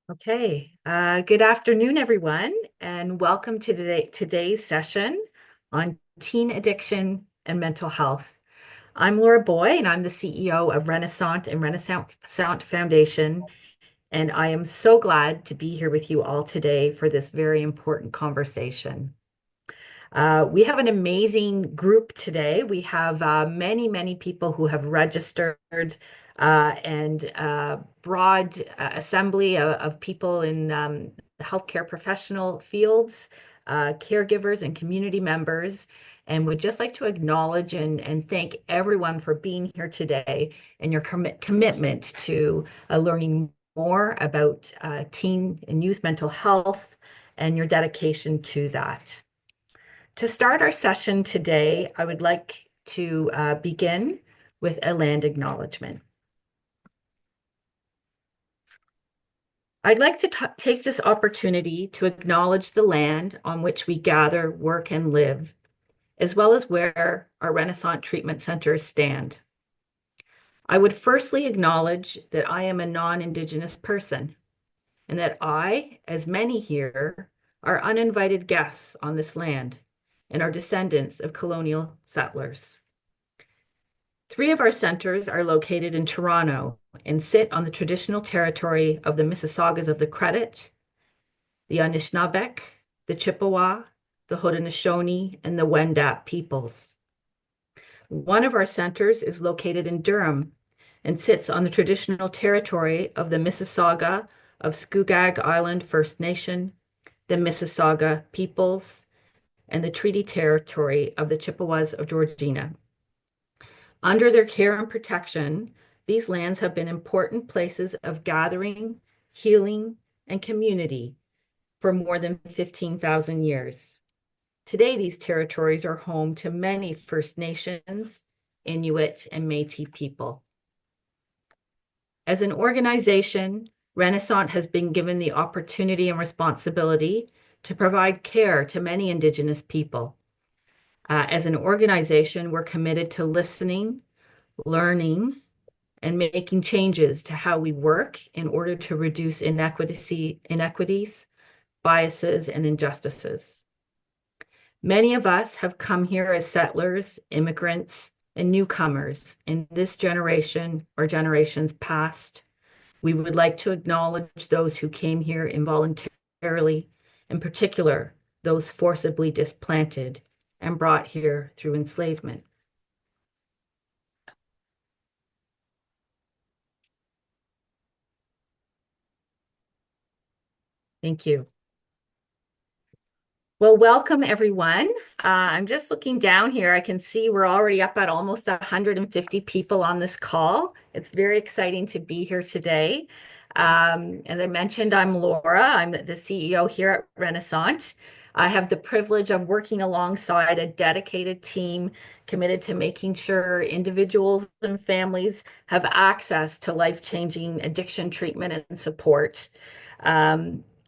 Good afternoon, everyone, and welcome to today's session on teen addiction and mental health. I'm Laura Boy, and I'm the CEO of Renascent and Renascent Foundation, and I am so glad to be here with you all today for this very important conversation. We have an amazing group today. We have many people who have registered and broad assembly of people in the healthcare professional fields, caregivers, and community members. And would just like to acknowledge and thank everyone for being here today and your commitment to learning more about teen and youth mental health and your dedication to that. To start our session today, I would like to begin with a land acknowledgement. I'd like to take this opportunity to acknowledge the land on which we gather, work, and live, as well as where our Renascent treatment centers stand. I would firstly acknowledge that I am a non-Indigenous person and that I, as many here, are uninvited guests on this land and are descendants of colonial settlers. Three of our centers are located in Toronto and sit on the traditional territory of the Mississaugas of the Credit, the Anishinaabeg, the Chippewa, the Haudenosaunee, and the Wendat peoples. One of our centers is located in Durham and sits on the traditional territory of the Mississauga of Scugog Island First Nation, the Mississauga peoples, and the treaty territory of the Chippewas of Georgina. Under their care and protection, these lands have been important places of gathering, healing, and community for more than 15,000 years. Today, these territories are home to many First Nations, Inuit, and Métis people. As an organization, Renascent has been given the opportunity and responsibility to provide care to many Indigenous people. As an organization, we're committed to listening, learning, and making changes to how we work in order to reduce inequities, biases, and injustices. Many of us have come here as settlers, immigrants, and newcomers in this generation or generations past. We would like to acknowledge those who came here involuntarily, in particular, those forcibly displanted and brought here through enslavement. Thank you. Well, welcome everyone. I'm just looking down here. I can see we're already up at almost 150 people on this call. It's very exciting to be here today. As I mentioned, I'm Laura. I'm the CEO here at Renascent. I have the privilege of working alongside a dedicated team committed to making sure individuals and families have access to life-changing addiction treatment and support.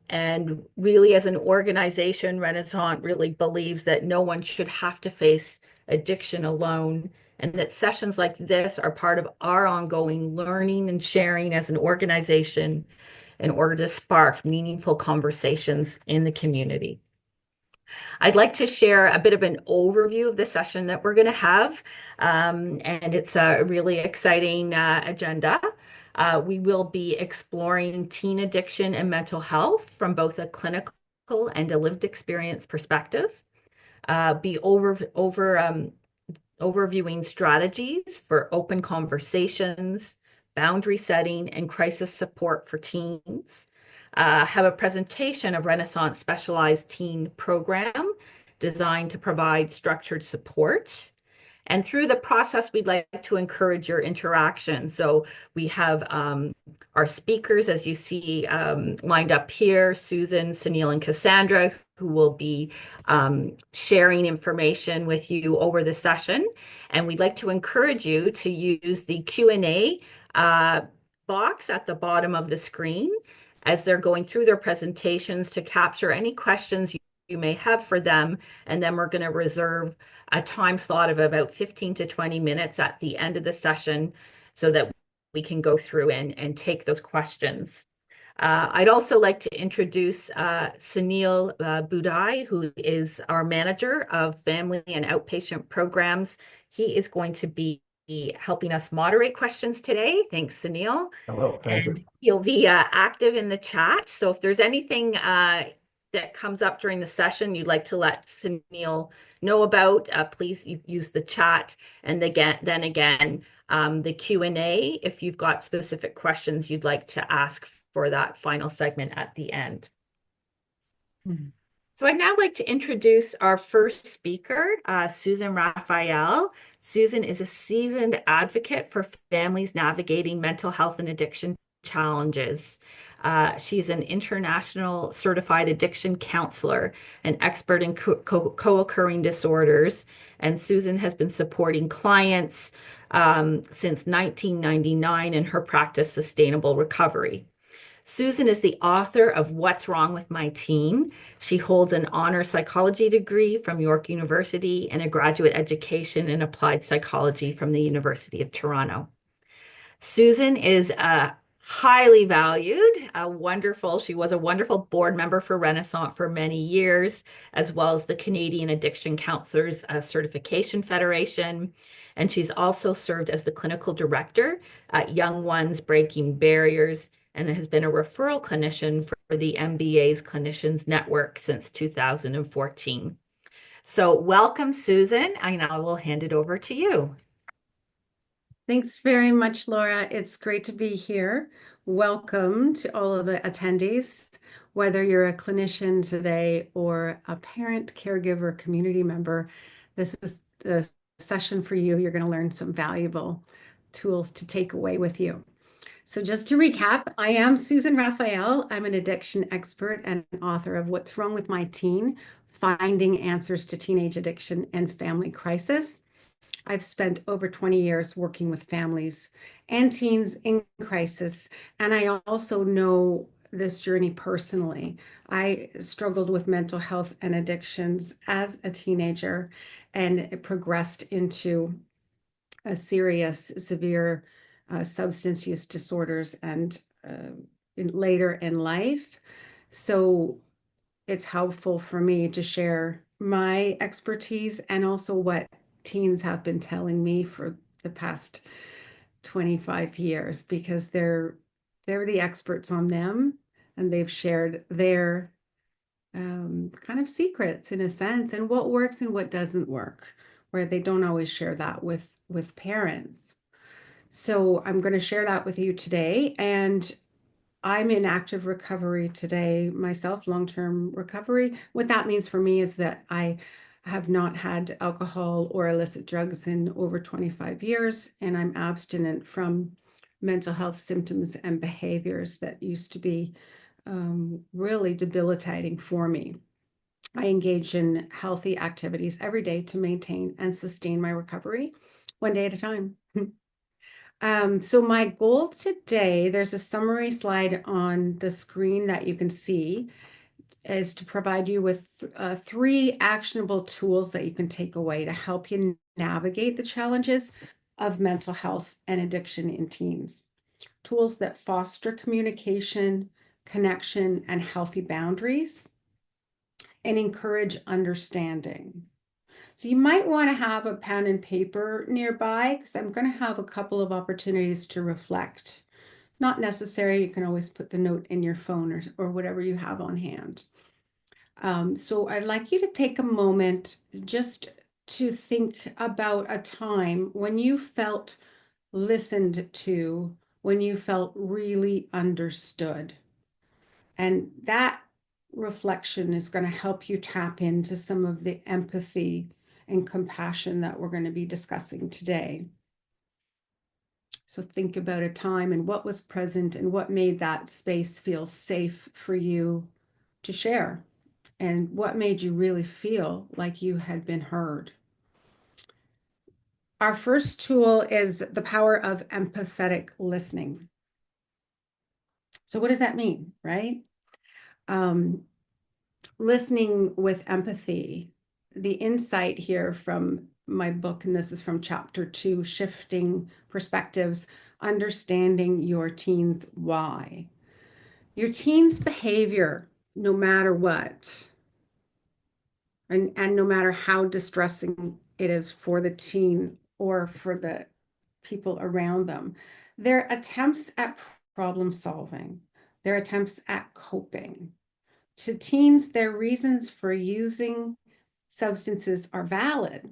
And really, as an organization, Renascent really believes that no one should have to face addiction alone, and that sessions like this are part of our ongoing learning and sharing as an organization in order to spark meaningful conversations in the community. I'd like to share a bit of an overview of the session that we're going to have, and it's a really exciting agenda. We will be exploring teen addiction and mental health from both a clinical and a lived experience perspective. Be overviewing strategies for open conversations, boundary setting, and crisis support for teens. Have a presentation of Renascent specialized teen program designed to provide structured support. And through the process, we'd like to encourage your interaction. So we have our speakers, as you see lined up here, Susan, Sunil, and Cassandra, who will be sharing information with you over the session. And we'd like to encourage you to use the Q&A box at the bottom of the screen as they're going through their presentations to capture any questions you may have for them. And then we're going to reserve a time slot of about 15 to 20 minutes at the end of the session so that we can go through and take those questions. I'd also like to introduce Sunil Budai, who is our manager of family and outpatient programs. He is going to be helping us moderate questions today. Thanks, Sunil. Hello, thank you. And he'll be active in the chat. So if there's anything that comes up during the session you'd like to let Sunil know about, please use the chat. And then again, the Q&A, if you've got specific questions you'd like to ask for that final segment at the end. So I'd now like to introduce our first speaker, Susan Raphael. Susan is a seasoned advocate for families navigating mental health and addiction challenges. She's an international certified addiction counselor, an expert in co-occurring disorders, and Susan has been supporting clients since 1999 in her practice, Sustainable Recovery. Susan is the author of What's Wrong with My Teen. She holds an honor psychology degree from York University and a graduate education in applied psychology from the University of Toronto. Susan is highly valued, she was a wonderful board member for Renascent for many years, as well as the Canadian Addiction Counselors Certification Federation. And she's also served as the clinical director at Young Ones Breaking Barriers and has been a referral clinician for the MBA's Clinicians Network since 2014. So welcome, Susan, and I will hand it over to you. Thanks very much, Laura. It's great to be here. Welcome to all of the attendees, whether you're a clinician today or a parent, caregiver, community member. This is the session for you. You're going to learn some valuable tools to take away with you. So just to recap, I am Susan Raphael. I'm an addiction expert and author of What's Wrong with My Teen, Finding Answers to Teenage Addiction and Family Crisis. I've spent over 20 years working with families and teens in crisis, and I also know this journey personally. I struggled with mental health and addictions as a teenager, and it progressed into a serious, severe substance use disorders and later in life. So it's helpful for me to share my expertise and also what teens have been telling me for the past 25 years, because they're the experts on them, and they've shared their kind of secrets in a sense, and what works and what doesn't work, where they don't always share that with parents. So I'm going to share that with you today. And I'm in active recovery today myself, long-term recovery. What that means for me is that I have not had alcohol or illicit drugs in over 25 years, and I'm abstinent from mental health symptoms and behaviors that used to be really debilitating for me. I engage in healthy activities every day to maintain and sustain my recovery, one day at a time. So my goal today, there's a summary slide on the screen that you can see, is to provide you with 3 actionable tools that you can take away to help you navigate the challenges of mental health and addiction in teens. Tools that foster communication, connection, and healthy boundaries, and encourage understanding. So you might want to have a pen and paper nearby, because I'm going to have a couple of opportunities to reflect. Not necessary, you can always put the note in your phone or whatever you have on hand. So I'd like you to take a moment just to think about a time when you felt listened to, when you felt really understood. And that reflection is going to help you tap into some of the empathy and compassion that we're going to be discussing today. So think about a time and what was present and what made that space feel safe for you to share, and what made you really feel like you had been heard. Our first tool is the power of empathetic listening. So what does that mean, right? Listening with empathy. The insight here from my book, and this is from chapter 2, Shifting Perspectives, Understanding Your Teen's Why. Your teen's behavior, no matter what, and no matter how distressing it is for the teen or for the people around them, their attempts at problem solving, their attempts at coping. To teens, their reasons for using substances are valid.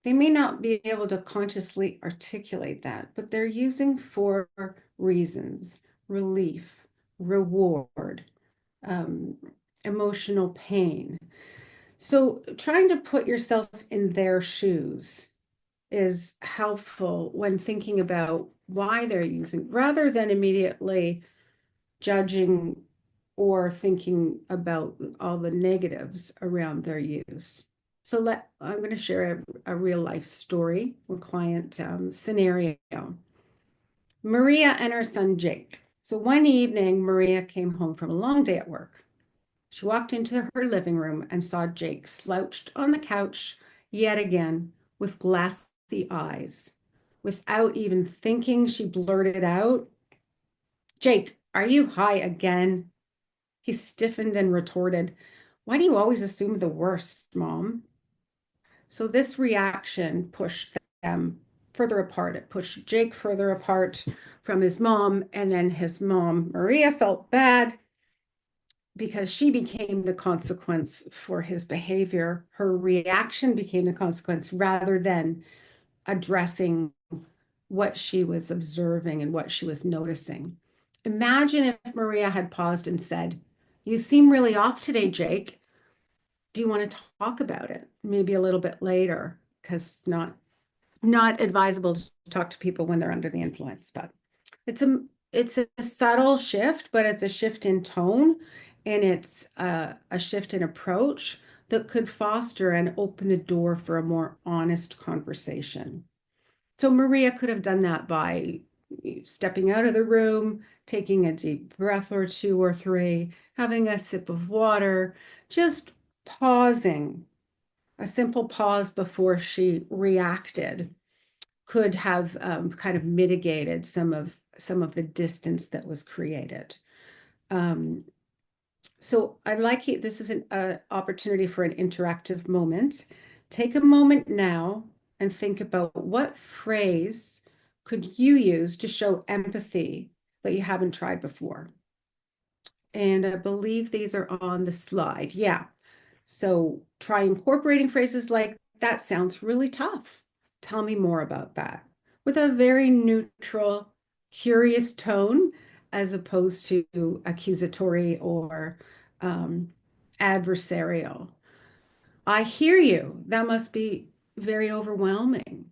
They may not be able to consciously articulate that, but they're using for reasons, relief, reward, um, emotional pain. So trying to put yourself in their shoes is helpful when thinking about why they're using, rather than immediately judging or thinking about all the negatives around their use. So I'm going to share a real life story with client scenario. Maria and her son Jake. So one evening, Maria came home from a long day at work. She walked into her living room and saw Jake slouched on the couch yet again with glassy eyes. Without even thinking, she blurted out, "Jake, are you high again?" He stiffened and retorted, "Why do you always assume the worst, Mom?" So this reaction pushed them further apart. It pushed Jake further apart from his mom, and then his mom, Maria, felt bad because she became the consequence for his behavior. Her reaction became the consequence rather than addressing what she was observing and what she was noticing. Imagine if Maria had paused and said, "You seem really off today, Jake. Do you want to talk about it? Maybe a little bit later," because it's not advisable to talk to people when they're under the influence. But it's a subtle shift, but it's a shift in tone, and it's a shift in approach that could foster and open the door for a more honest conversation. So Maria could have done that by stepping out of the room, taking a deep breath or two or three, having a sip of water, just pausing. A simple pause before she reacted could have kind of mitigated some of the distance that was created. Um, so I'd like you, this is an opportunity for an interactive moment. Take a moment now and think about what phrase could you use to show empathy that you haven't tried before. And I believe these are on the slide. Yeah. So try incorporating phrases like, "That sounds really tough. Tell me more about that," with a very neutral, curious tone, as opposed to accusatory or um, adversarial. "I hear you. That must be very overwhelming."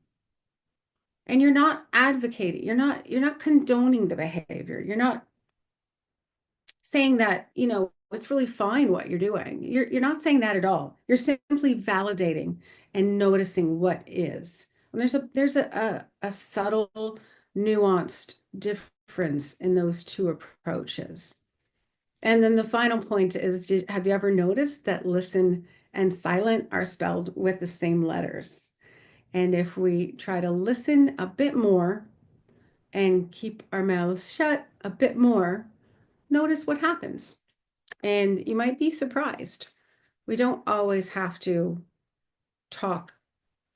And you're not advocating, you're not condoning the behavior. You're not saying that, it's really fine what you're doing. You're not saying that at all. You're simply validating and noticing what is. And there's a subtle, nuanced difference in those two approaches. And then the final point is, have you ever noticed that listen and silent are spelled with the same letters? And if we try to listen a bit more and keep our mouths shut a bit more, notice what happens. And you might be surprised. We don't always have to talk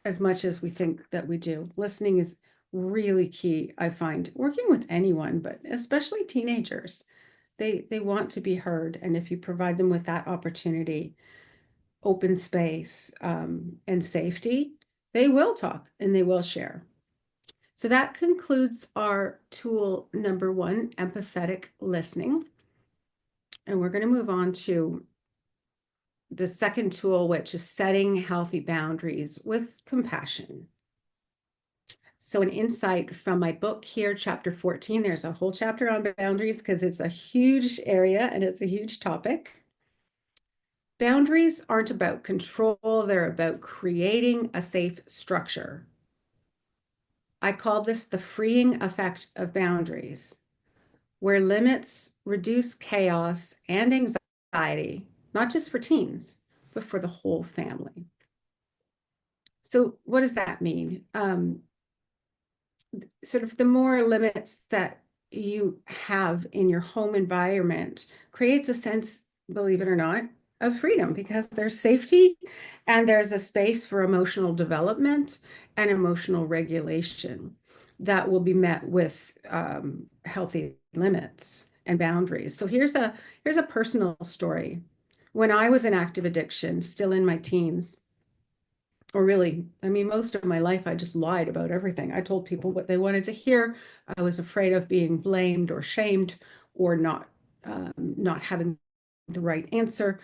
as much as we think that we do. Listening is really key, I find, working with anyone, but especially teenagers. They want to be heard. And if you provide them with that opportunity, open space, and safety, they will talk and they will share. So that concludes our tool number 1, empathetic listening. And we're going to move on to the second tool, which is setting healthy boundaries with compassion. So an insight from my book here, chapter 14, there's a whole chapter on boundaries because it's a huge area and it's a huge topic. Boundaries aren't about control, they're about creating a safe structure. I call this the freeing effect of boundaries, where limits reduce chaos and anxiety, not just for teens, but for the whole family. So what does that mean? Sort of the more limits that you have in your home environment creates a sense, believe it or not, of freedom because there's safety and there's a space for emotional development and emotional regulation that will be met with healthy limits and boundaries. So here's a personal story. When I was in active addiction, still in my teens, or really, I mean, most of my life, I just lied about everything. I told people what they wanted to hear. I was afraid of being blamed or shamed or not having the right answer.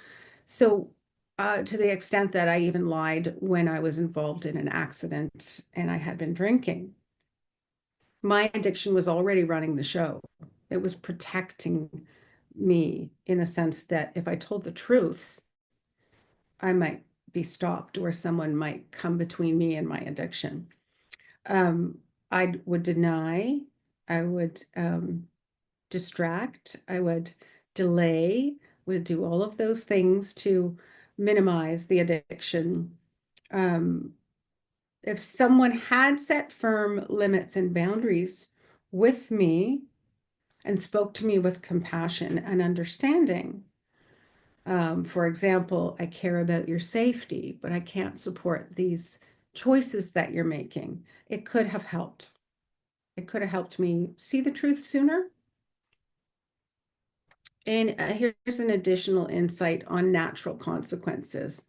So, to the extent that I even lied when I was involved in an accident and I had been drinking, my addiction was already running the show. It was protecting me in a sense that if I told the truth, I might be stopped or someone might come between me and my addiction. Um, I would deny, I would distract, I would delay, would do all of those things to minimize the addiction. Um, if someone had set firm limits and boundaries with me and spoke to me with compassion and understanding, for example, I care about your safety, but I can't support these choices that you're making. It could have helped. It could have helped me see the truth sooner. And here's an additional insight on natural consequences.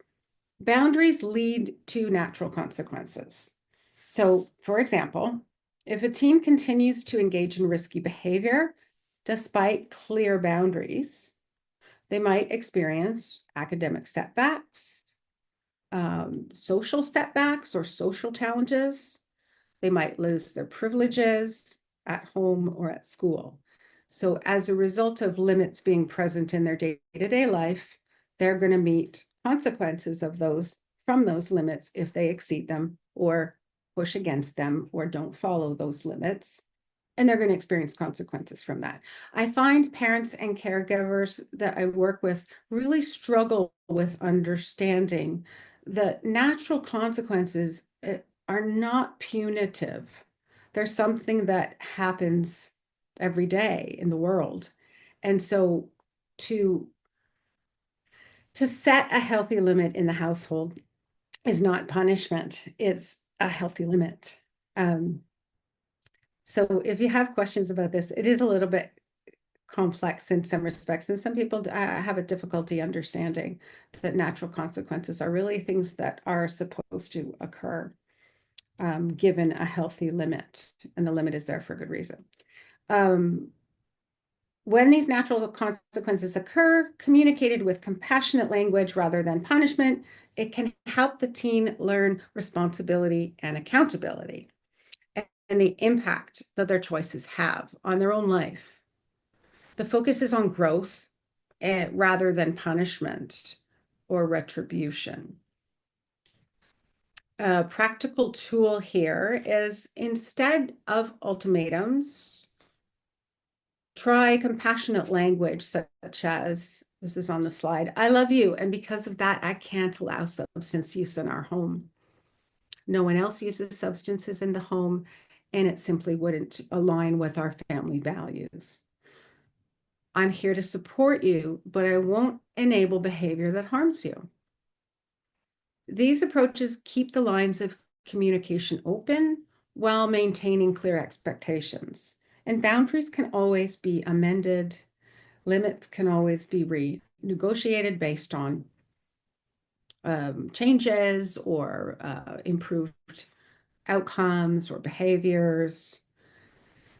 Boundaries lead to natural consequences. So, for example, if a team continues to engage in risky behavior despite clear boundaries, they might experience academic setbacks, social setbacks or social challenges. They might lose their privileges at home or at school. So as a result of limits being present in their day-to-day life, they're going to meet consequences of those from those limits if they exceed them or push against them or don't follow those limits. And they're going to experience consequences from that. I find parents and caregivers that I work with really struggle with understanding that natural consequences are not punitive. There's something that happens every day in the world. And so to set a healthy limit in the household is not punishment, it's a healthy limit. So if you have questions about this, it is a little bit complex in some respects, and some people have a difficulty understanding that natural consequences are really things that are supposed to occur given a healthy limit, and the limit is there for good reason. When these natural consequences occur, communicated with compassionate language rather than punishment, it can help the teen learn responsibility and accountability and the impact that their choices have on their own life. The focus is on growth rather than punishment or retribution. A practical tool here is instead of ultimatums, try compassionate language such as, this is on the slide, I love you, and because of that, I can't allow substance use in our home. No one else uses substances in the home, and it simply wouldn't align with our family values. I'm here to support you, but I won't enable behavior that harms you. These approaches keep the lines of communication open while maintaining clear expectations. And boundaries can always be amended. Limits can always be renegotiated based on changes or improved outcomes or behaviors.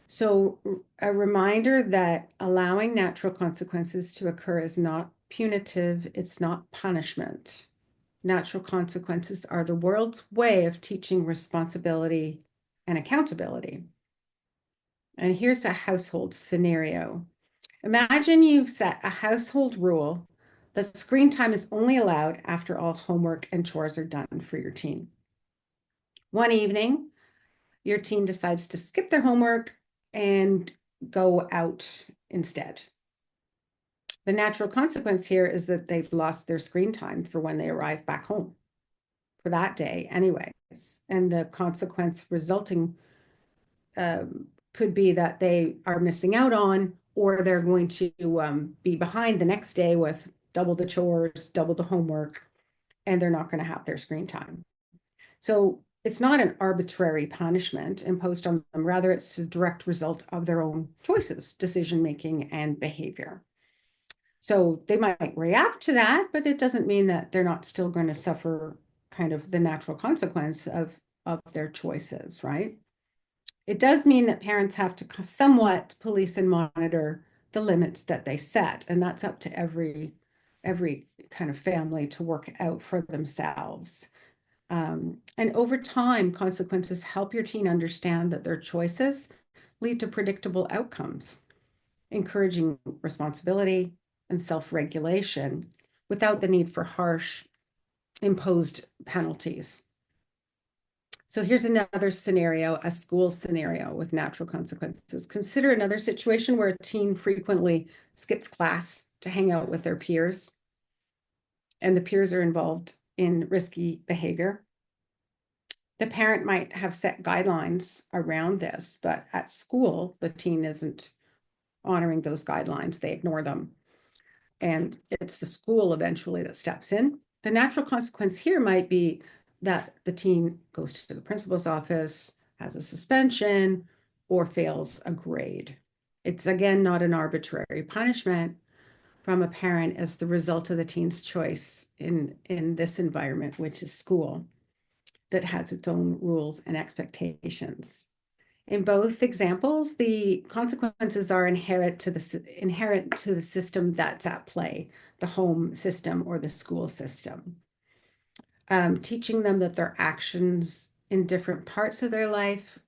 So a reminder that allowing natural consequences to occur is not punitive, it's not punishment. Natural consequences are the world's way of teaching responsibility and accountability. And here's a household scenario. Imagine you've set a household rule that screen time is only allowed after all homework and chores are done for your teen. One evening, your teen decides to skip their homework and go out instead. The natural consequence here is that they've lost their screen time for when they arrive back home for that day anyways. And the consequence resulting could be that they are missing out on, or they're going to be behind the next day with double the chores, double the homework, and they're not going to have their screen time. So it's not an arbitrary punishment imposed on them. Rather, it's a direct result of their own choices, decision making, and behavior. So they might react to that, but it doesn't mean that they're not still going to suffer kind of the natural consequence of their choices, right? It does mean that parents have to somewhat police and monitor the limits that they set, and that's up to every kind of family to work out for themselves. And over time, consequences help your teen understand that their choices lead to predictable outcomes, encouraging responsibility and self-regulation without the need for harsh imposed penalties. So here's another scenario, a school scenario with natural consequences. Consider another situation where a teen frequently skips class to hang out with their peers, and the peers are involved in risky behavior. The parent might have set guidelines around this, but at school, the teen isn't honoring those guidelines. They ignore them. And it's the school eventually that steps in. The natural consequence here might be that the teen goes to the principal's office, has a suspension, or fails a grade. It's again not an arbitrary punishment from a parent as the result of the teen's choice in this environment, which is school, that has its own rules and expectations. In both examples, the consequences are inherent to the system that's at play, the home system or the school system. Teaching them that their actions in different parts of their life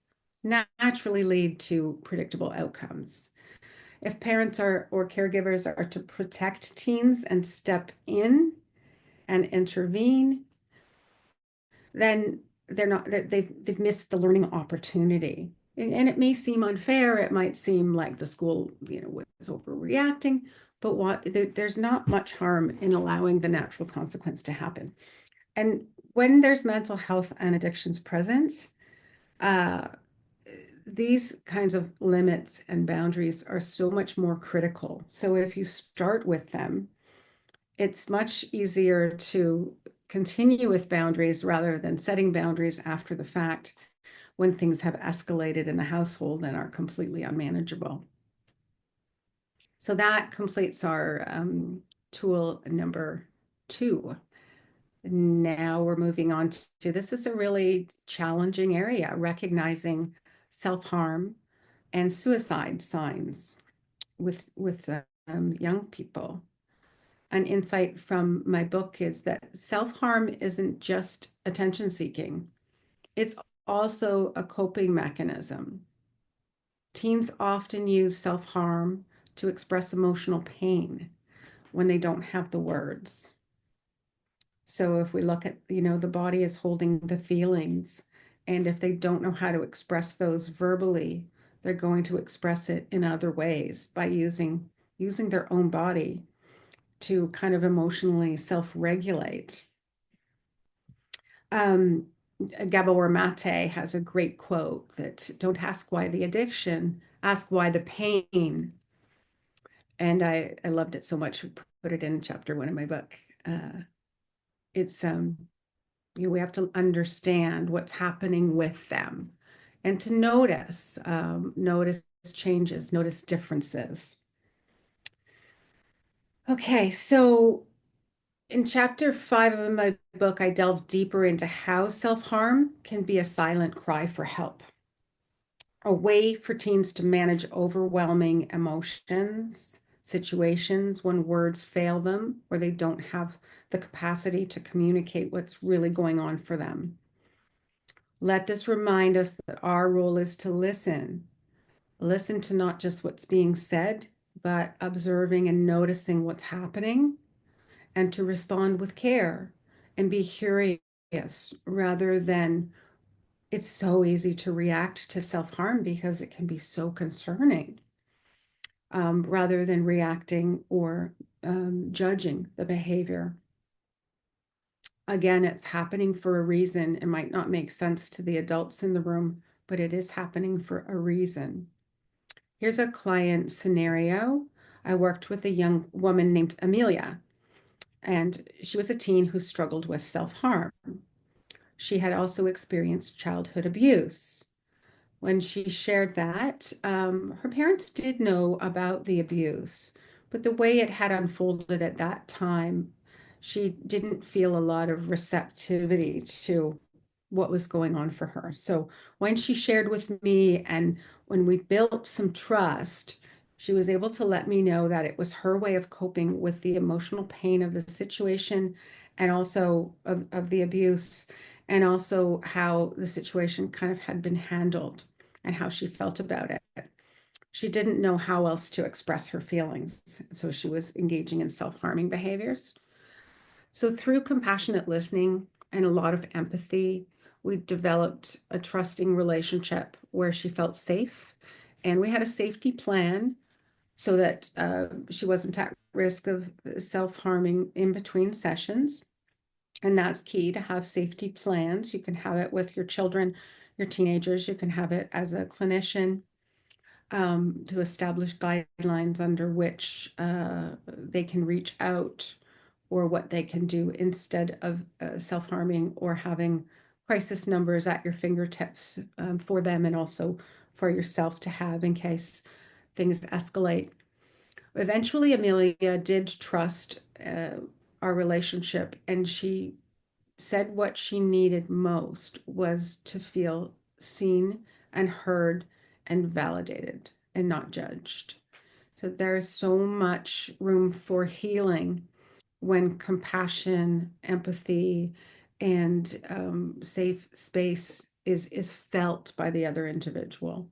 naturally lead to predictable outcomes. If parents or caregivers are to protect teens and step in and intervene, then they've missed the learning opportunity. And it may seem unfair. It might seem like the school, was overreacting, but there's not much harm in allowing the natural consequence to happen. And when there's mental health and addictions present, uh, these kinds of limits and boundaries are so much more critical. So if you start with them, it's much easier to continue with boundaries rather than setting boundaries after the fact when things have escalated in the household and are completely unmanageable. So that completes our tool number 2. Now we're moving on to this is a really challenging area, recognizing self-harm and suicide signs with young people. An insight from my book is that self-harm isn't just attention seeking. It's also a coping mechanism. Teens often use self-harm to express emotional pain when they don't have the words. So if we look at, the body is holding the feelings, and if they don't know how to express those verbally, they're going to express it in other ways by using their own body to kind of emotionally self-regulate. Gabor Mate has a great quote that don't ask why the addiction, ask why the pain. And I loved it so much. Put it in chapter 1 of my book. It's we have to understand what's happening with them, and to notice changes, notice differences. Okay, so in chapter 5 of my book, I delve deeper into how self-harm can be a silent cry for help, a way for teens to manage overwhelming emotions, situations when words fail them or they don't have the capacity to communicate what's really going on for them. Let this remind us that our role is to listen to not just what's being said, but observing and noticing what's happening, and to respond with care and be curious rather than it's so easy to react to self-harm because it can be so concerning, rather than reacting or judging the behavior. Again, it's happening for a reason. It might not make sense to the adults in the room, but it is happening for a reason. Here's a client scenario. I worked with a young woman named Amelia, and she was a teen who struggled with self-harm. She had also experienced childhood abuse. When she shared that, her parents did know about the abuse, but the way it had unfolded at that time, she didn't feel a lot of receptivity to what was going on for her. So when she shared with me and when we built some trust, she was able to let me know that it was her way of coping with the emotional pain of the situation and also of the abuse, and also how the situation kind of had been handled and how she felt about it. She didn't know how else to express her feelings, so she was engaging in self-harming behaviors. So, through compassionate listening and a lot of empathy, we developed a trusting relationship where she felt safe. And we had a safety plan so that she wasn't at risk of self harming in between sessions. And that's key to have safety plans. You can have it with your children, your teenagers, you can have it as a clinician to establish guidelines under which they can reach out or what they can do instead of self-harming or having crisis numbers at your fingertips for them and also for yourself to have in case things escalate. Eventually, Amelia did trust our relationship, and she said what she needed most was to feel seen and heard and validated and not judged. So there's so much room for healing when compassion, empathy, and safe space is felt by the other individual.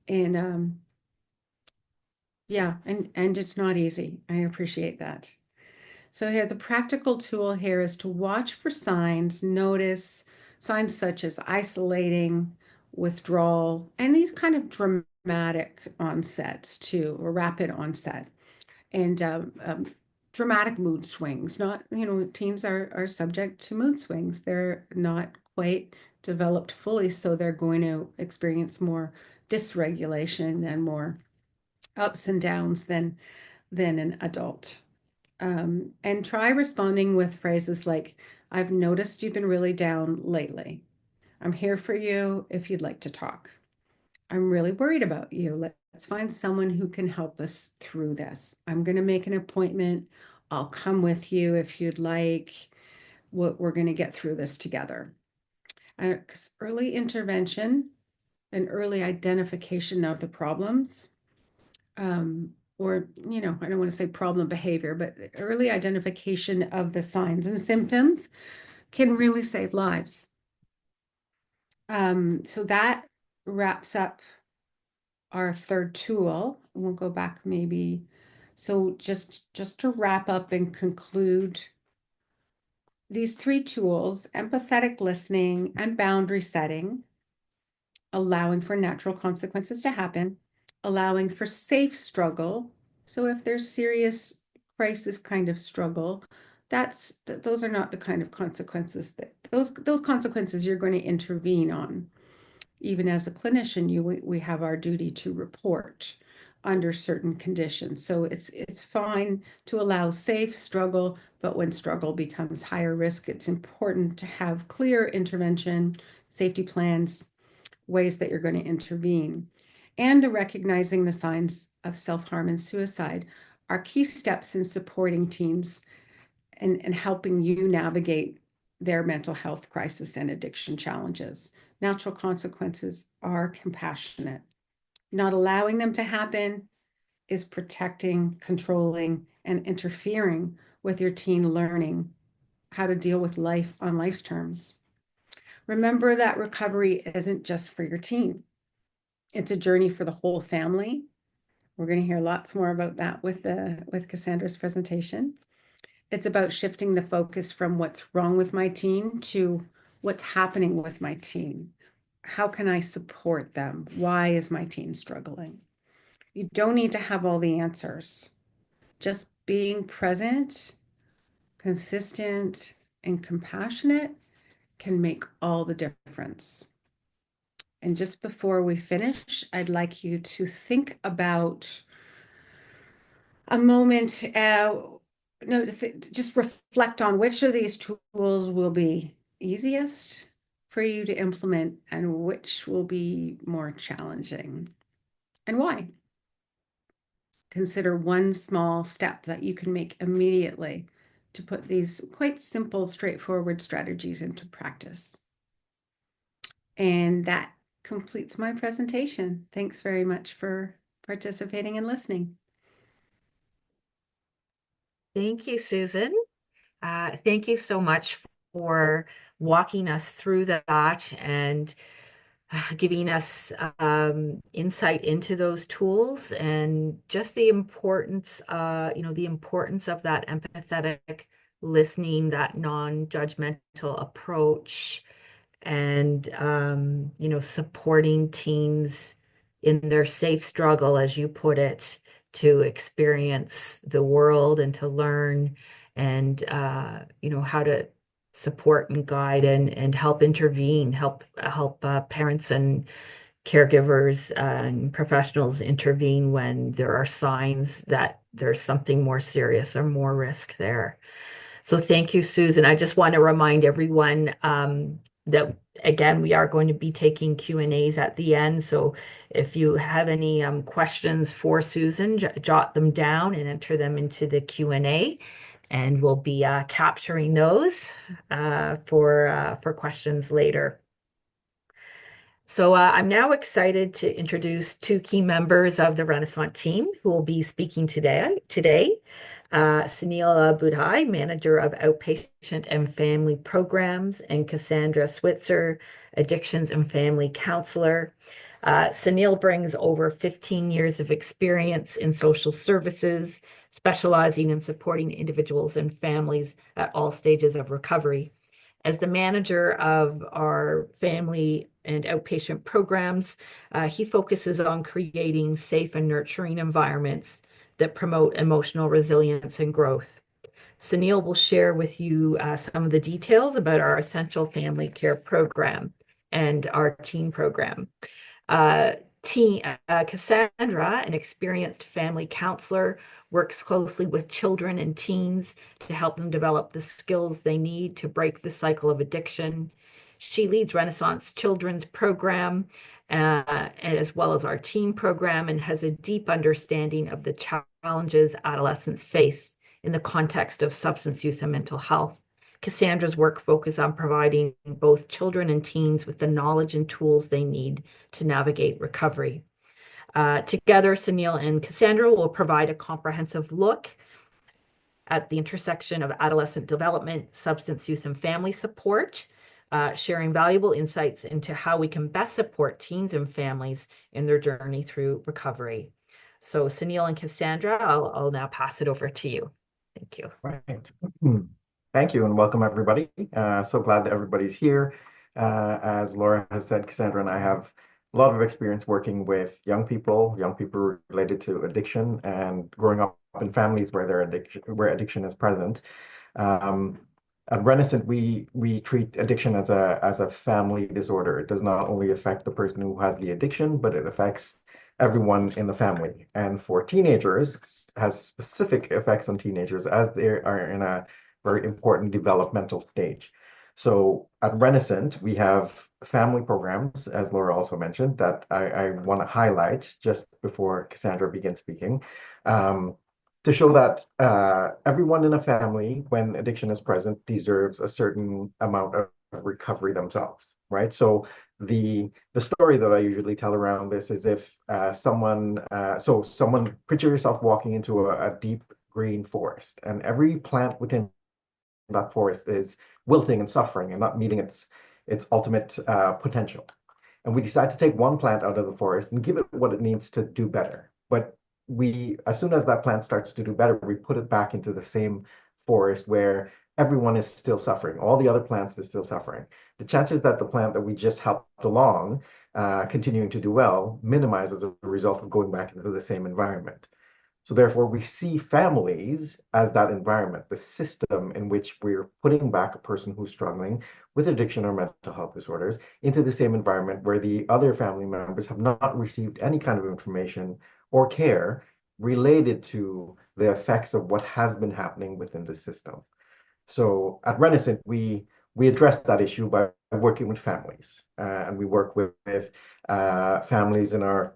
And yeah, and it's not easy. I appreciate that. So here, the practical tool here is to watch for signs, notice signs such as isolating, withdrawal, and these kind of dramatic onsets too, or rapid onset, and dramatic mood swings. Not, teens are subject to mood swings. They're not quite developed fully, so they're going to experience more dysregulation and more ups and downs than an adult. And try responding with phrases like, I've noticed you've been really down lately. I'm here for you if you'd like to talk. I'm really worried about you. Let's find someone who can help us through this. I'm going to make an appointment. I'll come with you if you'd like. We're going to get through this together. Because early intervention and early identification of the problems or, I don't want to say problem behavior, but early identification of the signs and symptoms can really save lives. So that wraps up our third tool. We'll go back maybe. So just to wrap up and conclude, these three tools, empathetic listening and boundary setting, allowing for natural consequences to happen, allowing for safe struggle. So if there's serious crisis kind of struggle, those are not the kind of consequences that those consequences you're going to intervene on. Even as a clinician, we have our duty to report under certain conditions. So it's fine to allow safe struggle, but when struggle becomes higher risk, it's important to have clear intervention, safety plans, ways that you're going to intervene, and recognizing the signs of self-harm and suicide are key steps in supporting teens and helping you navigate their mental health crisis and addiction challenges. Natural consequences are compassionate. Not allowing them to happen is protecting, controlling, and interfering with your teen learning how to deal with life on life's terms. Remember that recovery isn't just for your teen. It's a journey for the whole family. We're going to hear lots more about that with Cassandra's presentation. It's about shifting the focus from what's wrong with my teen to what's happening with my teen. How can I support them? Why is my teen struggling? You don't need to have all the answers. Just being present, consistent, and compassionate can make all the difference. And just before we finish, I'd like you to think about a moment, no, just reflect on which of these tools will be easiest for you to implement and which will be more challenging and why. Consider one small step that you can make immediately to put these quite simple, straightforward strategies into practice. And that completes my presentation. Thanks very much for participating and listening. Thank you, Susan. Thank you so much for walking us through that and giving us insight into those tools and just the importance, the importance of that empathetic listening, that non-judgmental approach, and supporting teens in their safe struggle, as you put it, to experience the world and to learn and how to support and guide and help intervene, help parents and caregivers and professionals intervene when there are signs that there's something more serious or more risk there. So thank you, Susan. I just want to remind everyone that again, we are going to be taking Q&As at the end. So if you have any questions for Susan, jot them down and enter them into the Q&A, and we'll be capturing those for questions later. So I'm now excited to introduce two key members of the Renascent team who will be speaking today. Sunil Budhai, Manager of Outpatient and Family Programs, and Cassandra Switzer, Addictions and Family Counselor. Sunil brings over 15 years of experience in social services, specializing in supporting individuals and families at all stages of recovery. As the manager of our family and outpatient programs, he focuses on creating safe and nurturing environments that promote emotional resilience and growth. Sunil will share with you some of the details about our essential family care program and our teen program. Cassandra, an experienced family counselor, works closely with children and teens to help them develop the skills they need to break the cycle of addiction. She leads Renascent's children's program, as well as our teen program, and has a deep understanding of the challenges adolescents face in the context of substance use and mental health. Cassandra's work focuses on providing both children and teens with the knowledge and tools they need to navigate recovery. Together, Sunil and Cassandra will provide a comprehensive look at the intersection of adolescent development, substance use, and family support, sharing valuable insights into how we can best support teens and families in their journey through recovery. So Sunil and Cassandra, I'll now pass it over to you. Thank you. Right. Thank you and welcome everybody. So glad that everybody's here. As Laura has said, Cassandra and I have a lot of experience working with young people related to addiction and growing up in families where addiction is present. Um, at Renascent, we treat addiction as a family disorder. It does not only affect the person who has the addiction, but it affects everyone in the family. And for teenagers, has specific effects on teenagers as they are in a very important developmental stage. So at Renascent, we have family programs, as Laura also mentioned, that I want to highlight just before Cassandra begins speaking, to show that everyone in a family, when addiction is present, deserves a certain amount of recovery themselves, right? So the story that I usually tell around this is if someone picture yourself walking into a deep green forest, and every plant within that forest is wilting and suffering and not meeting its ultimate potential. And we decide to take one plant out of the forest and give it what it needs to do better. But as soon as that plant starts to do better, we put it back into the same forest where everyone is still suffering. All the other plants are still suffering. The chances that the plant that we just helped along, continuing to do well, minimize as a result of going back into the same environment. So therefore, we see families as that environment, the system in which we're putting back a person who's struggling with addiction or mental health disorders into the same environment where the other family members have not received any kind of information or care related to the effects of what has been happening within the system. So at Renascent, we address that issue by working with families, and we work with families in our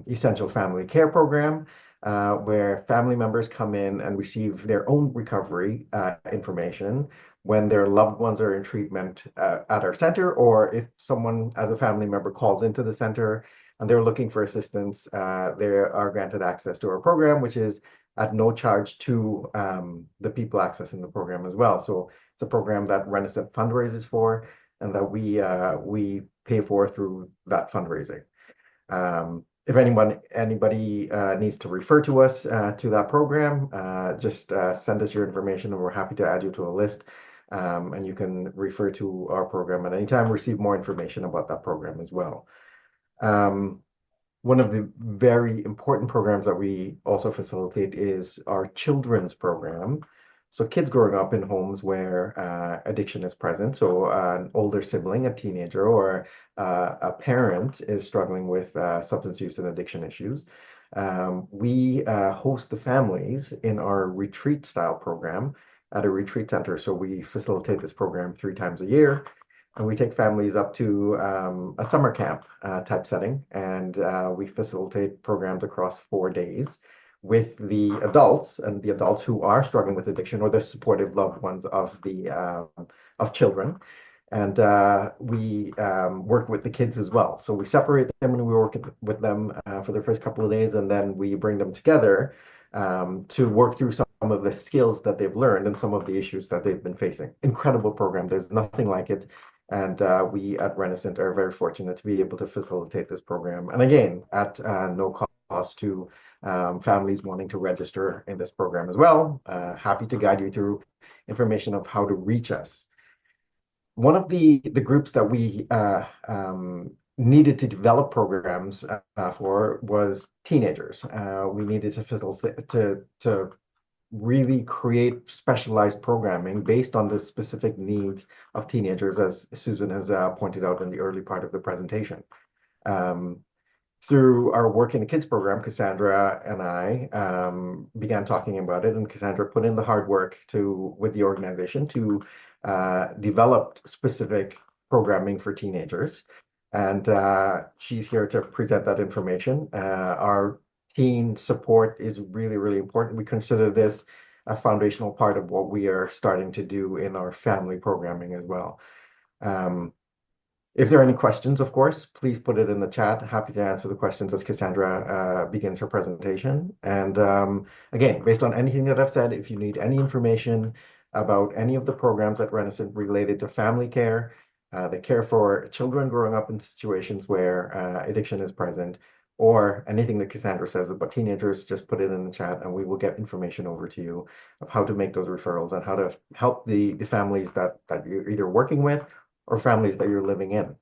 essential family care program, where family members come in and receive their own recovery information when their loved ones are in treatment at our center, or if someone as a family member calls into the center and they're looking for assistance, they are granted access to our program, which is at no charge to the people accessing the program as well. So it's a program that Renascent fundraises for, and that we pay for through that fundraising. If anybody needs to refer to us to that program, just send us your information, and we're happy to add you to a list. And you can refer to our program at any time, receive more information about that program as well. Um, One of the very important programs that we also facilitate is our children's program. So kids growing up in homes where addiction is present, so an older sibling, a teenager, or a parent is struggling with substance use and addiction issues. We host the families in our retreat style program at a retreat center. So we facilitate this program 3 times a year. And we take families up to a summer camp type setting, and we facilitate programs across 4 days with the adults, and the adults who are struggling with addiction or the supportive loved ones of the of children. And we work with the kids as well. So we separate them and we work with them for the first couple of days, and then we bring them together to work through some of the skills that they've learned and some of the issues that they've been facing. Incredible program. There's nothing like it. And we at Renascent are very fortunate to be able to facilitate this program. And again, at no cost to families wanting to register in this program as well. Happy to guide you through information of how to reach us. One of the groups that we needed to develop programs for was teenagers. We needed to facilitate to really create specialized programming based on the specific needs of teenagers, as Susan has pointed out in the early part of the presentation. Through our work in the kids program, Cassandra and I began talking about it, and Cassandra put in the hard work with the organization to develop specific programming for teenagers. And she's here to present that information. Our teen support is really, really important. We consider this a foundational part of what we are starting to do in our family programming as well. If there are any questions, of course, please put it in the chat. Happy to answer the questions as Cassandra begins her presentation. And again, based on anything that I've said, if you need any information about any of the programs at Renascent related to family care, the care for children growing up in situations where addiction is present, or anything that Cassandra says about teenagers, just put it in the chat and we will get information over to you of how to make those referrals and how to help the families that you're either working with or families that you're living in.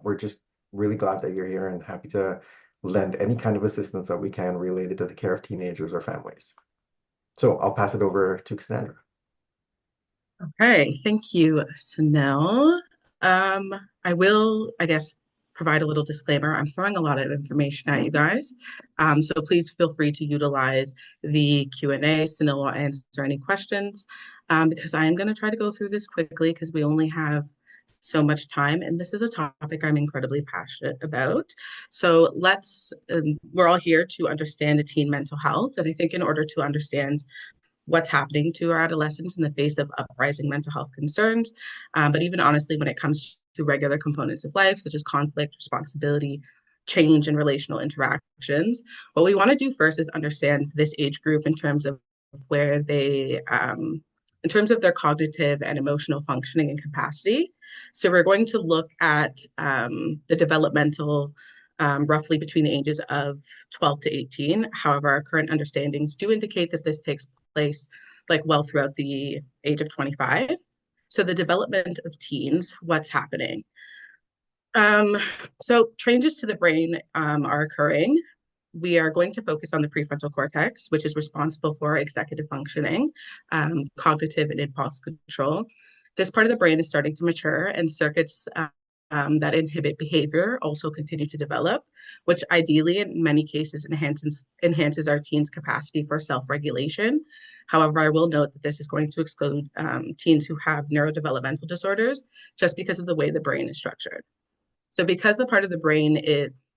We're just really glad that you're here and happy to lend any kind of assistance that we can related to the care of teenagers or families. So I'll pass it over to Cassandra. Okay, thank you, Sanel. I will, I guess, provide a little disclaimer. I'm throwing a lot of information at you guys, so please feel free to utilize the Q&A. Sanel will answer any questions because I am going to try to go through this quickly because we only have so much time, and this is a topic I'm incredibly passionate about. So we're all here to understand teen mental health, and I think in order to understand what's happening to our adolescents in the face of uprising mental health concerns. But even honestly, when it comes to regular components of life, such as conflict, responsibility, change, and relational interactions, what we want to do first is understand this age group in terms of where they, in terms of their cognitive and emotional functioning and capacity. So we're going to look at the developmental roughly between the ages of 12 to 18. However, our current understandings do indicate that this takes place like well throughout the age of 25. So the development of teens, what's happening? So changes to the brain are occurring we are going to focus on the prefrontal cortex, which is responsible for executive functioning, cognitive and impulse control. This part of the brain is starting to mature, and circuits that inhibit behavior also continue to develop, which ideally, in many cases, enhances our teens' capacity for self-regulation. However, I will note that this is going to exclude teens who have neurodevelopmental disorders just because of the way the brain is structured. So because the part of the brain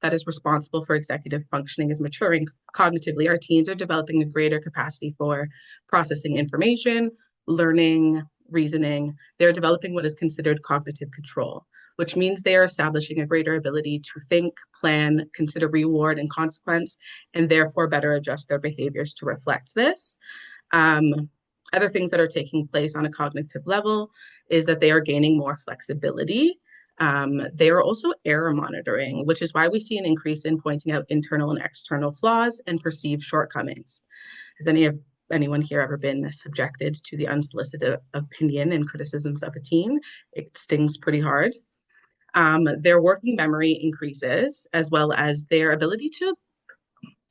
that is responsible for executive functioning is maturing cognitively, our teens are developing a greater capacity for processing information, learning, reasoning. They're developing what is considered cognitive control, which means they are establishing a greater ability to think, plan, consider reward and consequence, and therefore better adjust their behaviors to reflect this. Other things that are taking place on a cognitive level is that they are gaining more flexibility. They are also error monitoring, which is why we see an increase in pointing out internal and external flaws and perceived shortcomings. Has anyone here ever been subjected to the unsolicited opinion and criticisms of a teen? It stings pretty hard. Their working memory increases, as well as their ability to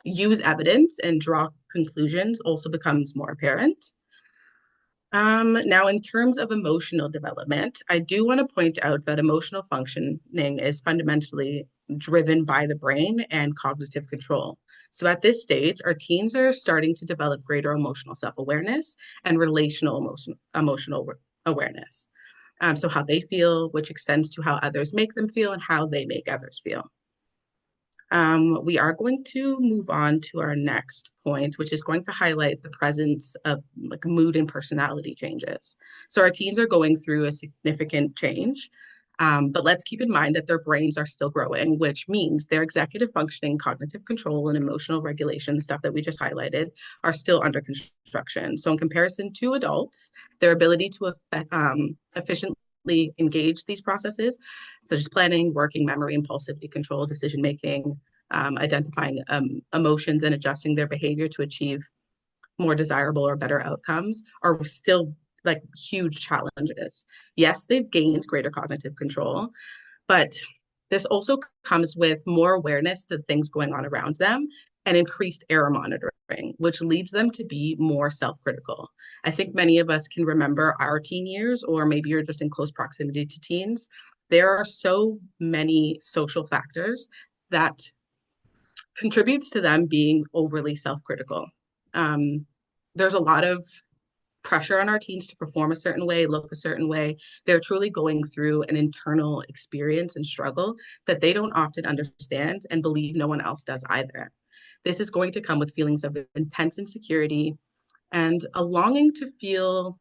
use evidence and draw conclusions also becomes more apparent. Now, in terms of emotional development, I do want to point out that emotional functioning is fundamentally driven by the brain and cognitive control. So at this stage, our teens are starting to develop greater emotional self-awareness and relational emotional awareness. So how they feel, which extends to how others make them feel and how they make others feel. We are going to move on to our next point, which is going to highlight the presence of like mood and personality changes. So our teens are going through a significant change, but let's keep in mind that their brains are still growing, which means their executive functioning, cognitive control, and emotional regulation, stuff that we just highlighted, are still under construction. So in comparison to adults, their ability to efficiently engage these processes, such as planning, working memory, impulsivity control, decision making, identifying emotions and adjusting their behavior to achieve more desirable or better outcomes, are still like huge challenges. Yes, they've gained greater cognitive control, but this also comes with more awareness to things going on around them and increased error monitoring, which leads them to be more self-critical. I think many of us can remember our teen years, or maybe you're just in close proximity to teens. There are so many social factors that contributes to them being overly self-critical. There's a lot of pressure on our teens to perform a certain way, look a certain way. They're truly going through an internal experience and struggle that they don't often understand and believe no one else does either. This is going to come with feelings of intense insecurity and a longing to feel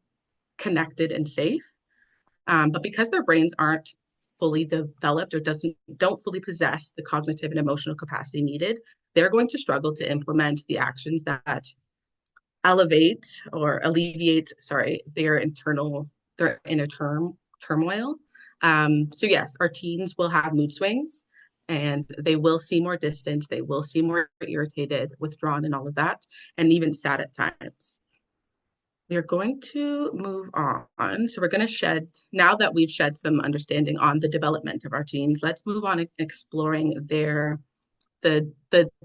connected and safe. But because their brains aren't fully developed or don't fully possess the cognitive and emotional capacity needed, they're going to struggle to implement the actions that alleviate, their inner turmoil. So yes, our teens will have mood swings and they will see more distance, they will seem more irritated, withdrawn, and all of that, and even sad at times. We're going to move on. So we're going to now that we've shed some understanding on the development of our teens, let's move on exploring the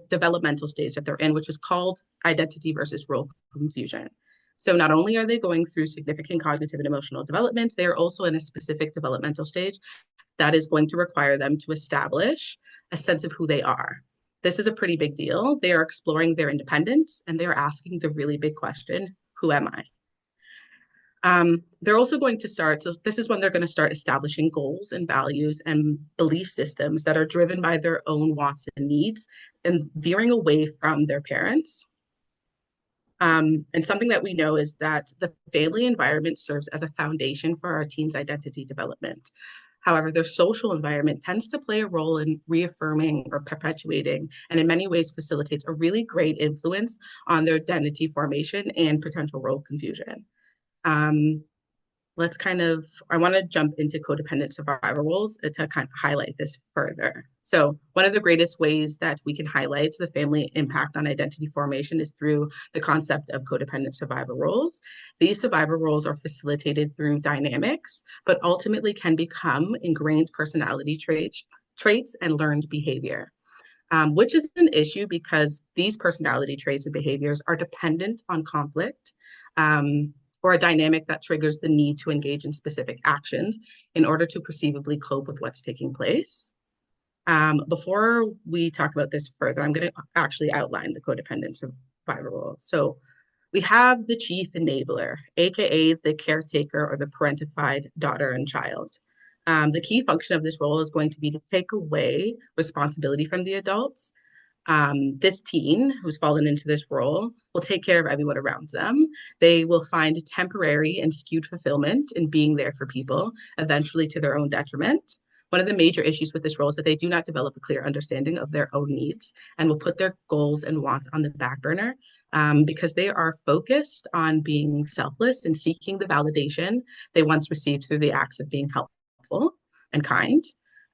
developmental stage that they're in, which is called identity versus role confusion. So not only are they going through significant cognitive and emotional development, they are also in a specific developmental stage that is going to require them to establish a sense of who they are. This is a pretty big deal. They are exploring their independence and they're asking the really big question, who am I? They're also going to so this is when they're going to start establishing goals and values and belief systems that are driven by their own wants and needs and veering away from their parents. And something that we know is that the family environment serves as a foundation for our teens' identity development. However, their social environment tends to play a role in reaffirming or perpetuating, and in many ways facilitates a really great influence on their identity formation and potential role confusion. I want to jump into codependent survival roles to kind of highlight this further. So one of the greatest ways that we can highlight the family impact on identity formation is through the concept of codependent survival roles. These survival roles are facilitated through dynamics, but ultimately can become ingrained personality traits and learned behavior. which is an issue because these personality traits and behaviors are dependent on conflict, or a dynamic that triggers the need to engage in specific actions in order to perceivably cope with what's taking place. Before we talk about this further, I'm going to actually outline the codependent survivor role. So we have the chief enabler, aka the caretaker or the parentified daughter and child. The key function of this role is going to be to take away responsibility from the adults. This teen who's fallen into this role will take care of everyone around them. They will find temporary and skewed fulfillment in being there for people, eventually to their own detriment. One of the major issues with this role is that they do not develop a clear understanding of their own needs and will put their goals and wants on the back burner, because they are focused on being selfless and seeking the validation they once received through the acts of being helpful and kind.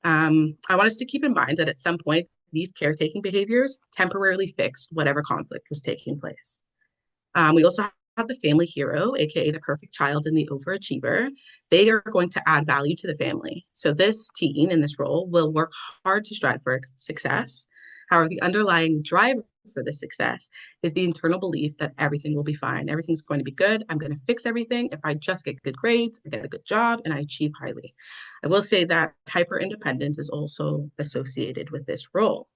I want us to keep in mind that at some point, these caretaking behaviors temporarily fixed whatever conflict was taking place. We also have the family hero, aka the perfect child and the overachiever. They are going to add value to the family. So this teen in this role will work hard to strive for success. However, the underlying driver for the success is the internal belief that everything will be fine. Everything's going to be good. I'm going to fix everything. If I just get good grades, I get a good job, and I achieve highly. I will say that hyper independence is also associated with this role.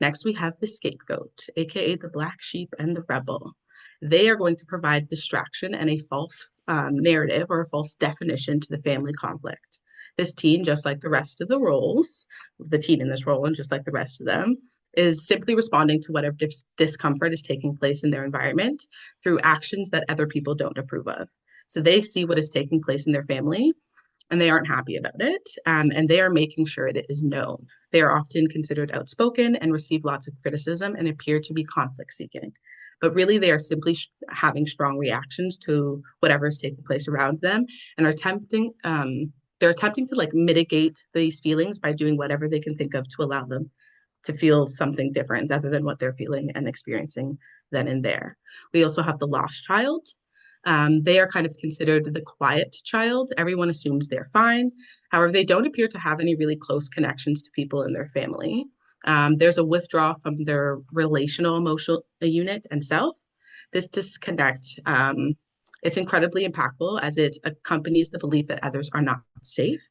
Next, we have the scapegoat, aka the black sheep and the rebel. They are going to provide distraction and a false narrative or a false definition to the family conflict. This teen, just like the rest of the roles, the teen in this role, and just like the rest of them, is simply responding to whatever discomfort is taking place in their environment through actions that other people don't approve of. So they see what is taking place in their family and they aren't happy about it, and they are making sure it is known. They are often considered outspoken and receive lots of criticism and appear to be conflict seeking. But really, they are simply having strong reactions to whatever is taking place around them and are they're attempting to like mitigate these feelings by doing whatever they can think of to allow them to feel something different other than what they're feeling and experiencing then and there. We also have the lost child. They are kind of considered the quiet child. Everyone assumes they're fine. However, they don't appear to have any really close connections to people in their family. There's a withdrawal from their relational emotional unit and self. This disconnect, it's incredibly impactful as it accompanies the belief that others are not safe.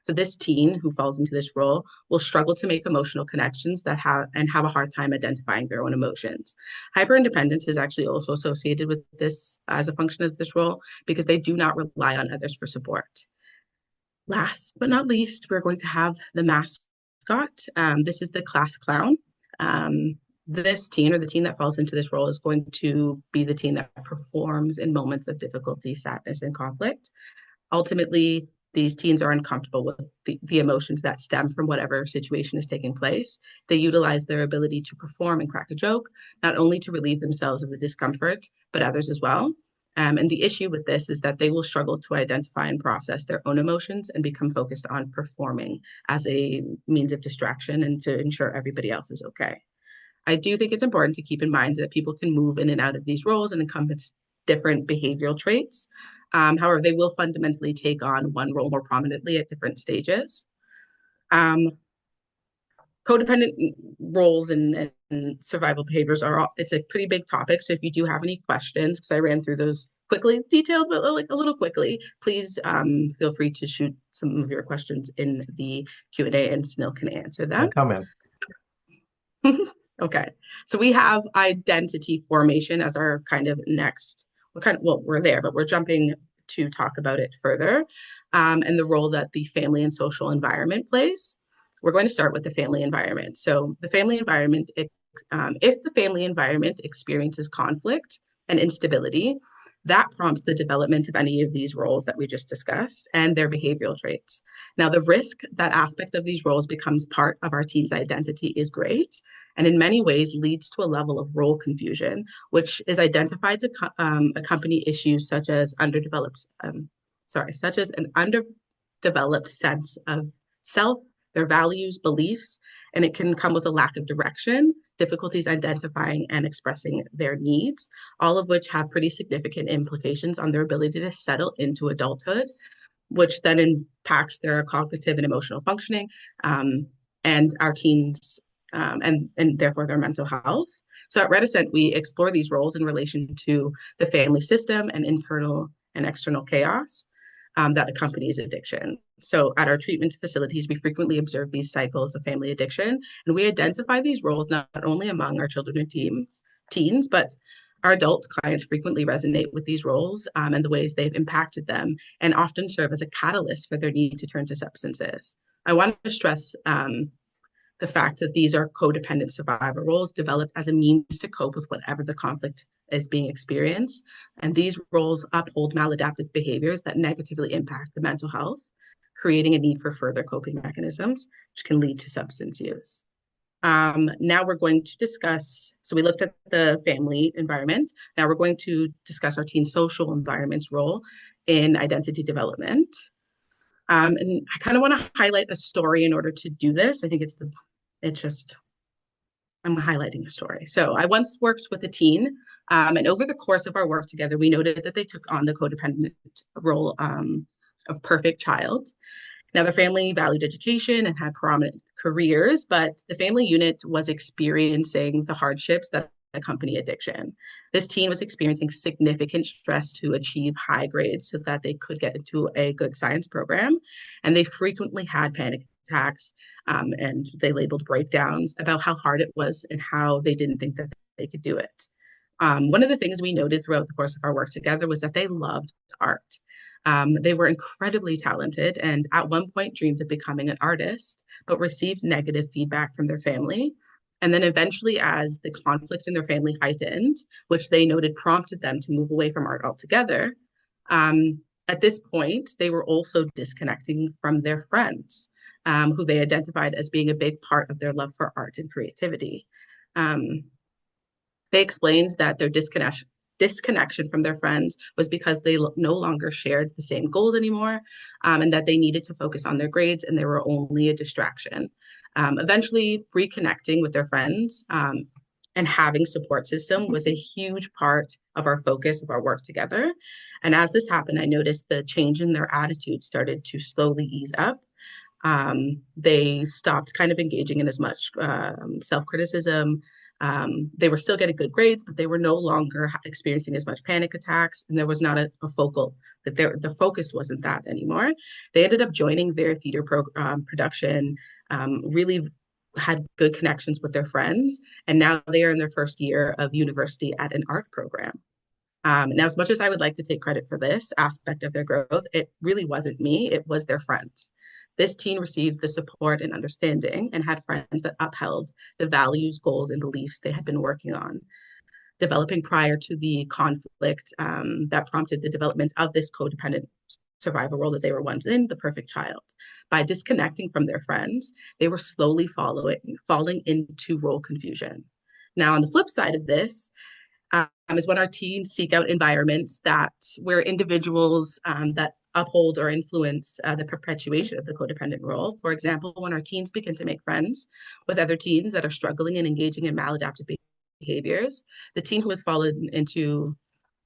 So this teen who falls into this role will struggle to make emotional connections that have a hard time identifying their own emotions. Hyperindependence is actually also associated with this as a function of this role because they do not rely on others for support. Last but not least, we're going to have the mascot. This is the class clown. This teen or the teen that falls into this role is going to be the teen that performs in moments of difficulty, sadness, and conflict. Ultimately, these teens are uncomfortable with the emotions that stem from whatever situation is taking place. They utilize their ability to perform and crack a joke, not only to relieve themselves of the discomfort, but others as well. And the issue with this is that they will struggle to identify and process their own emotions and become focused on performing as a means of distraction and to ensure everybody else is okay. I do think it's important to keep in mind that people can move in and out of these roles and encompass different behavioral traits. However, they will fundamentally take on one role more prominently at different stages. Codependent roles and survival behaviors it's a pretty big topic. So if you do have any questions, because I ran through those quickly, detailed, but like a little quickly, please feel free to shoot some of your questions in the Q&A and Snil can answer them. Come in. Okay, so we have identity formation as our kind of next, we're there, but we're jumping to talk about it further, and the role that the family and social environment plays. We're going to start with the family environment. So the family environment, if the family environment experiences conflict and instability, that prompts the development of any of these roles that we just discussed and their behavioral traits. Now, the risk that aspect of these roles becomes part of our team's identity is great, and in many ways leads to a level of role confusion, which is identified to accompany issues such as an underdeveloped sense of self, their values, beliefs, and it can come with a lack of direction, difficulties identifying and expressing their needs, all of which have pretty significant implications on their ability to settle into adulthood, which then impacts their cognitive and emotional functioning. And our teens and therefore their mental health. So at Renascent, we explore these roles in relation to the family system and internal and external chaos that accompanies addiction. So at our treatment facilities, we frequently observe these cycles of family addiction, and we identify these roles not only among our children and teens, but our adult clients frequently resonate with these roles and the ways they've impacted them, and often serve as a catalyst for their need to turn to substances. I want to stress the fact that these are codependent survivor roles developed as a means to cope with whatever the conflict is being experienced. And these roles uphold maladaptive behaviors that negatively impact the mental health, creating a need for further coping mechanisms, which can lead to substance use. Now we're going to discuss, so we looked at the family environment. Now we're going to discuss our teen social environment's role in identity development. And I kind of want to highlight a story in order to do this. I think I'm highlighting a story. So I once worked with a teen, and over the course of our work together, we noted that they took on the codependent role of perfect child. Now, their family valued education and had prominent careers, but the family unit was experiencing the hardships that accompany addiction. This teen was experiencing significant stress to achieve high grades so that they could get into a good science program. And they frequently had panic attacks and they labeled breakdowns about how hard it was and how they didn't think that they could do it. One of the things we noted throughout the course of our work together was that they loved art. They were incredibly talented and at one point dreamed of becoming an artist, but received negative feedback from their family. And then eventually, as the conflict in their family heightened, which they noted prompted them to move away from art altogether, at this point, they were also disconnecting from their friends, who they identified as being a big part of their love for art and creativity. They explained that their disconnection from their friends was because they no longer shared the same goals anymore, and that they needed to focus on their grades and they were only a distraction. Eventually, reconnecting with their friends and having support system was a huge part of our focus of our work together. And as this happened, I noticed the change in their attitude started to slowly ease up. They stopped kind of engaging in as much self-criticism. They were still getting good grades, but they were no longer experiencing as much panic attacks, and there was not a focal, that the focus wasn't that anymore. They ended up joining their theater production, really had good connections with their friends, and now they are in their first year of university at an art program. Now, as much as I would like to take credit for this aspect of their growth, it really wasn't me, it was their friends. This teen received the support and understanding and had friends that upheld the values, goals, and beliefs they had been working on, developing prior to the conflict that prompted the development of this codependent survivor role that they were once in, the perfect child. By disconnecting from their friends, they were slowly falling into role confusion. Now, on the flip side of this, is when our teens seek out environments where individuals that uphold or influence the perpetuation of the codependent role. For example, when our teens begin to make friends with other teens that are struggling and engaging in maladaptive behaviors, the teen who has fallen into,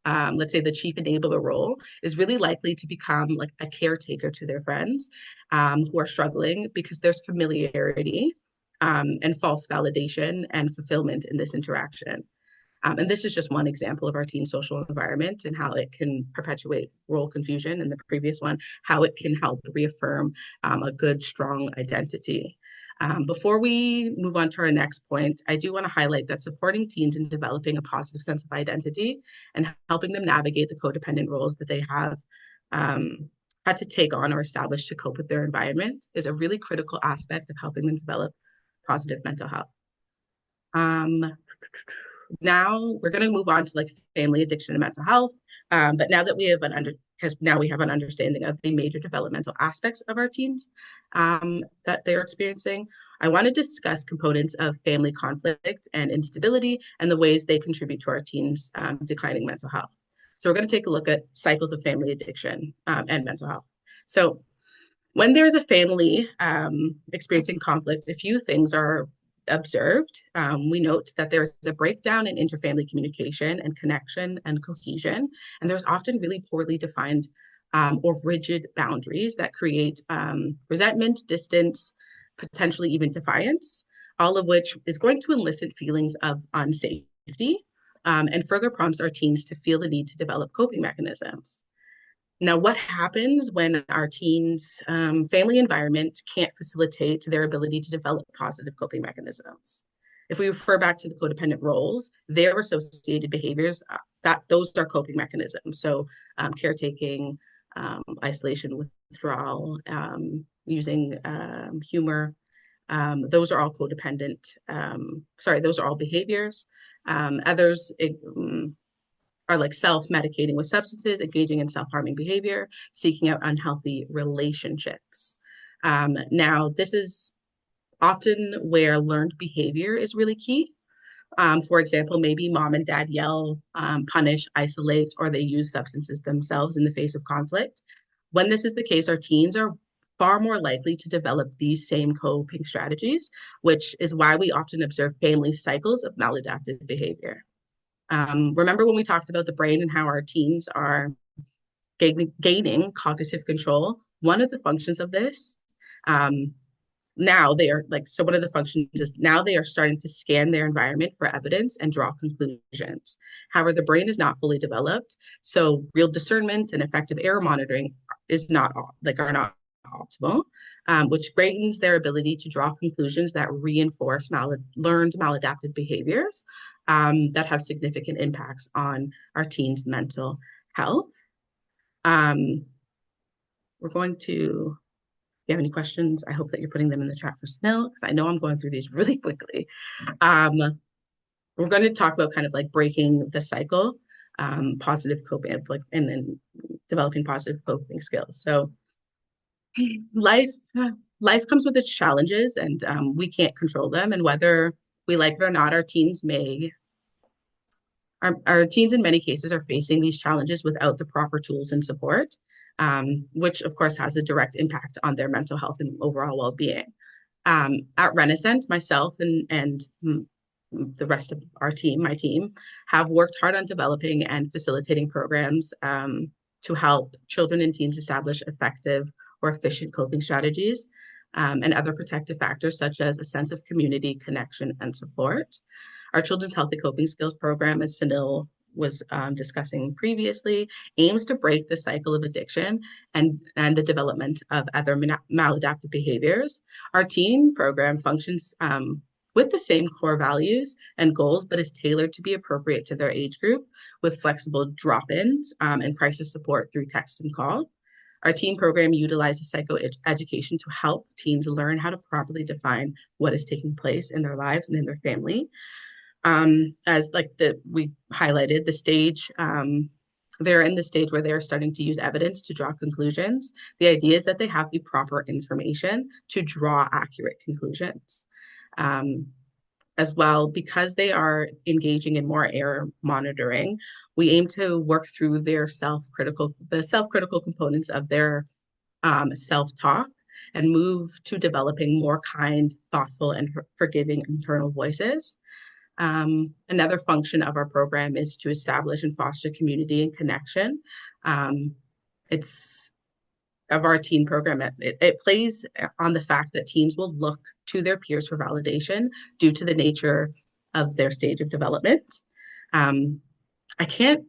let's say, the chief enabler role is really likely to become like a caretaker to their friends who are struggling, because there's familiarity and false validation and fulfillment in this interaction. And this is just one example of our teen social environment and how it can perpetuate role confusion. And the previous one, how it can help reaffirm a good, strong identity. Before we move on to our next point, I do want to highlight that supporting teens in developing a positive sense of identity and helping them navigate the codependent roles that they have had to take on or establish to cope with their environment is a really critical aspect of helping them develop positive mental health. Now we're going to move on to like family addiction and mental health. But now that we have an understanding of the major developmental aspects of our teens that they're experiencing, I want to discuss components of family conflict and instability and the ways they contribute to our teens' declining mental health. So we're going to take a look at cycles of family addiction and mental health. So when there's a family experiencing conflict, a few things are observed. We note that there's a breakdown in interfamily communication and connection and cohesion, and there's often really poorly defined or rigid boundaries that create resentment, distance, potentially even defiance. all of which is going to elicit feelings of unsafety, and further prompts our teens to feel the need to develop coping mechanisms. Now, what happens when our teens' family environment can't facilitate their ability to develop positive coping mechanisms? If we refer back to the codependent roles, their associated behaviors, that those are coping mechanisms. So caretaking, isolation, withdrawal, using humor, those are all codependent. Those are all behaviors. Others are like self-medicating with substances, engaging in self-harming behavior, seeking out unhealthy relationships. Now, this is often where learned behavior is really key. For example, maybe mom and dad yell, punish, isolate, or they use substances themselves in the face of conflict. When this is the case, our teens are far more likely to develop these same coping strategies, which is why we often observe family cycles of maladaptive behavior. Remember when we talked about the brain and how our teens are gaining cognitive control? One of the functions of this, now they are like, so one of the functions is now they are starting to scan their environment for evidence and draw conclusions. However, the brain is not fully developed, so real discernment and effective error monitoring are not optimal, which greatens their ability to draw conclusions that reinforce learned maladaptive behaviors that have significant impacts on our teens' mental health. We're going to, if you have any questions, I hope that you're putting them in the chat for Snell, because I know I'm going through these really quickly. We're going to talk about kind of like breaking the cycle, positive coping, like, and then developing positive coping skills. So life comes with its challenges, and we can't control them. And whether we like it or not, our teens in many cases are facing these challenges without the proper tools and support, which of course has a direct impact on their mental health and overall well-being. At Renascent, myself and the rest of our team, my team, have worked hard on developing and facilitating programs to help children and teens establish effective or efficient coping strategies, and other protective factors such as a sense of community, connection, and support. Our Children's Healthy Coping Skills program, as Sunil was discussing previously, aims to break the cycle of addiction and the development of other maladaptive behaviors. Our teen program functions with the same core values and goals, but is tailored to be appropriate to their age group with flexible drop-ins and crisis support through text and call. Our teen program utilizes psychoeducation to help teens learn how to properly define what is taking place in their lives and in their family. As like we highlighted the stage, they're in the stage where they're starting to use evidence to draw conclusions. The idea is that they have the proper information to draw accurate conclusions. As well, because they are engaging in more error monitoring, we aim to work through the self-critical components of their self-talk and move to developing more kind, thoughtful, and forgiving internal voices. Another function of our program is to establish and foster community and connection. Of our teen program, it plays on the fact that teens will look to their peers for validation due to the nature of their stage of development. I can't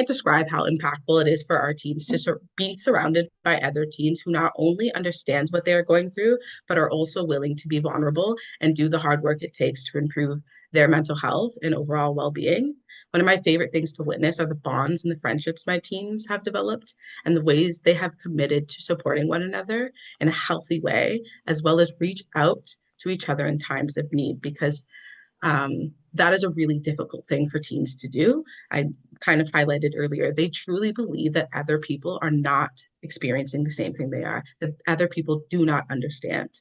describe how impactful it is for our teens to be surrounded by other teens who not only understand what they are going through, but are also willing to be vulnerable and do the hard work it takes to improve their mental health and overall well-being. One of my favorite things to witness are the bonds and the friendships my teens have developed and the ways they have committed to supporting one another in a healthy way, as well as reach out to each other in times of need, because that is a really difficult thing for teens to do. I kind of highlighted earlier, they truly believe that other people are not experiencing the same thing they are, that other people do not understand.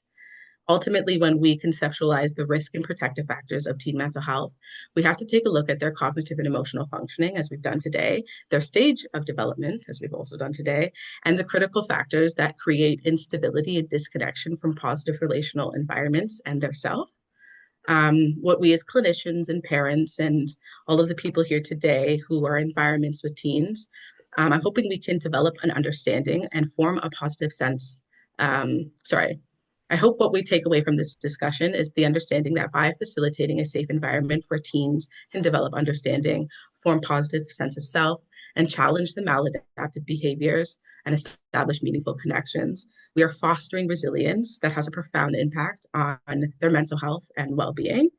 Ultimately, when we conceptualize the risk and protective factors of teen mental health, we have to take a look at their cognitive and emotional functioning, as we've done today, their stage of development, as we've also done today, and the critical factors that create instability and disconnection from positive relational environments and their self. What we as clinicians and parents and all of the people here today who are in environments with teens, I'm hoping we can develop an understanding and form a positive sense, I hope what we take away from this discussion is the understanding that by facilitating a safe environment where teens can develop understanding, form positive sense of self, and challenge the maladaptive behaviors and establish meaningful connections, we are fostering resilience that has a profound impact on their mental health and well-being.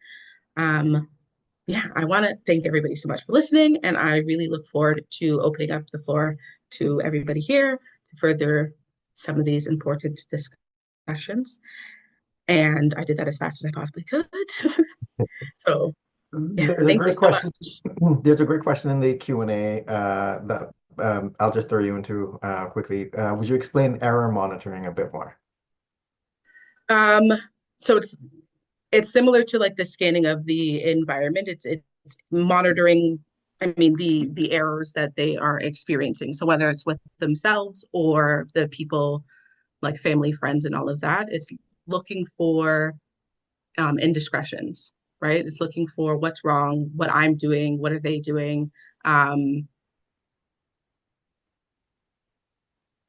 Yeah, I want to thank everybody so much for listening, and I really look forward to opening up the floor to everybody here to further some of these important discussions. And I did that as fast as I possibly could. So yeah, There's a thank you great so question. much. There's a great question in the Q&A that I'll just throw you into quickly. Would you explain error monitoring a bit more? Um, so it's similar to like the scanning of the environment. It's monitoring, I mean, the errors that they are experiencing. So whether it's with themselves or the people like family, friends, and all of that, it's looking for indiscretions, right? It's looking for what's wrong, what I'm doing, what are they doing. Um,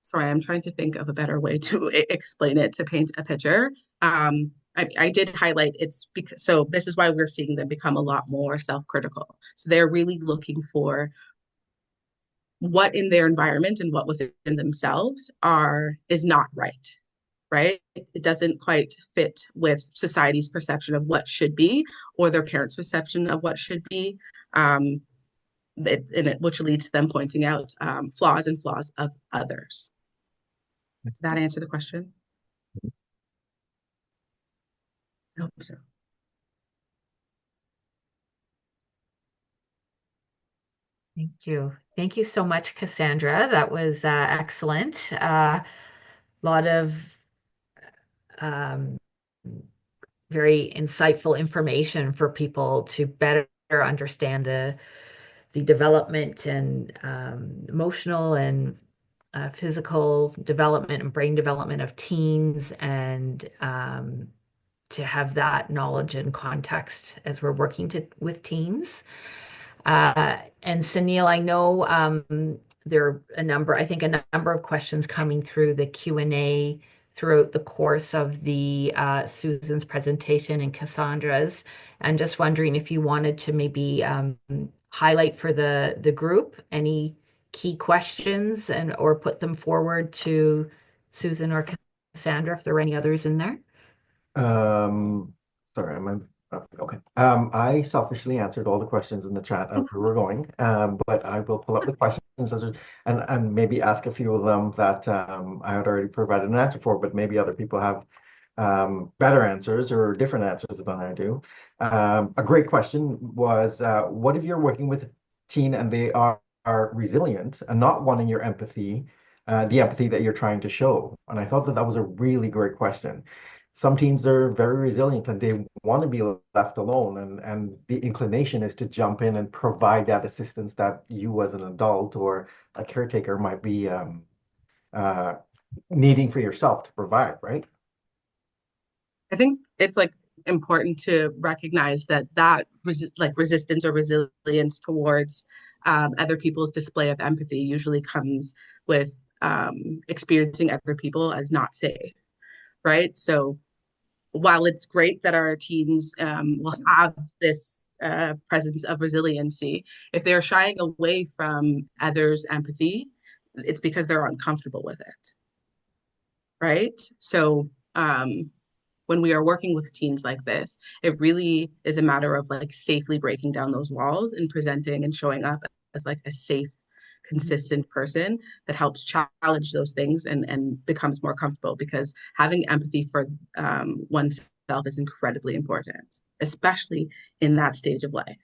Sorry, I'm trying to think of a better way to explain it, to paint a picture. I did highlight it's because, so this is why we're seeing them become a lot more self-critical. So they're really looking for what in their environment and what within themselves is not right, right? It doesn't quite fit with society's perception of what should be or their parents' perception of what should be. Um, which leads to them pointing out flaws and flaws of others. Did that answer the question? I hope so. Thank you. Thank you so much, Cassandra. That was excellent. A lot of um, very insightful information for people to better understand the development and emotional and physical development and brain development of teens, and to have that knowledge and context as we're working with teens. And Sunil, I know there are I think a number of questions coming through the Q&A throughout the course of the Susan's presentation and Cassandra's. And just wondering if you wanted to maybe highlight for the group any key questions and or put them forward to Susan or Cassandra if there were any others in there. Sorry, okay. I selfishly answered all the questions in the chat as we were going, but I will pull up the questions and maybe ask a few of them that I had already provided an answer for, but maybe other people have better answers or different answers than I do. A great question was, what if you're working with a teen and they are resilient and not wanting your empathy, the empathy that you're trying to show? And I thought that that was a really great question. Some teens are very resilient and they want to be left alone, and the inclination is to jump in and provide that assistance that you as an adult or a caretaker might be uh, needing for yourself to provide, right? I think it's like important to recognize that like resistance or resilience towards other people's display of empathy usually comes with experiencing other people as not safe, right? So while it's great that our teens will have this presence of resiliency, if they're shying away from others' empathy, it's because they're uncomfortable with it, right? So when we are working with teens like this, it really is a matter of like safely breaking down those walls and presenting and showing up as like a safe, consistent person that helps challenge those things and becomes more comfortable, because having empathy for oneself is incredibly important, especially in that stage of life.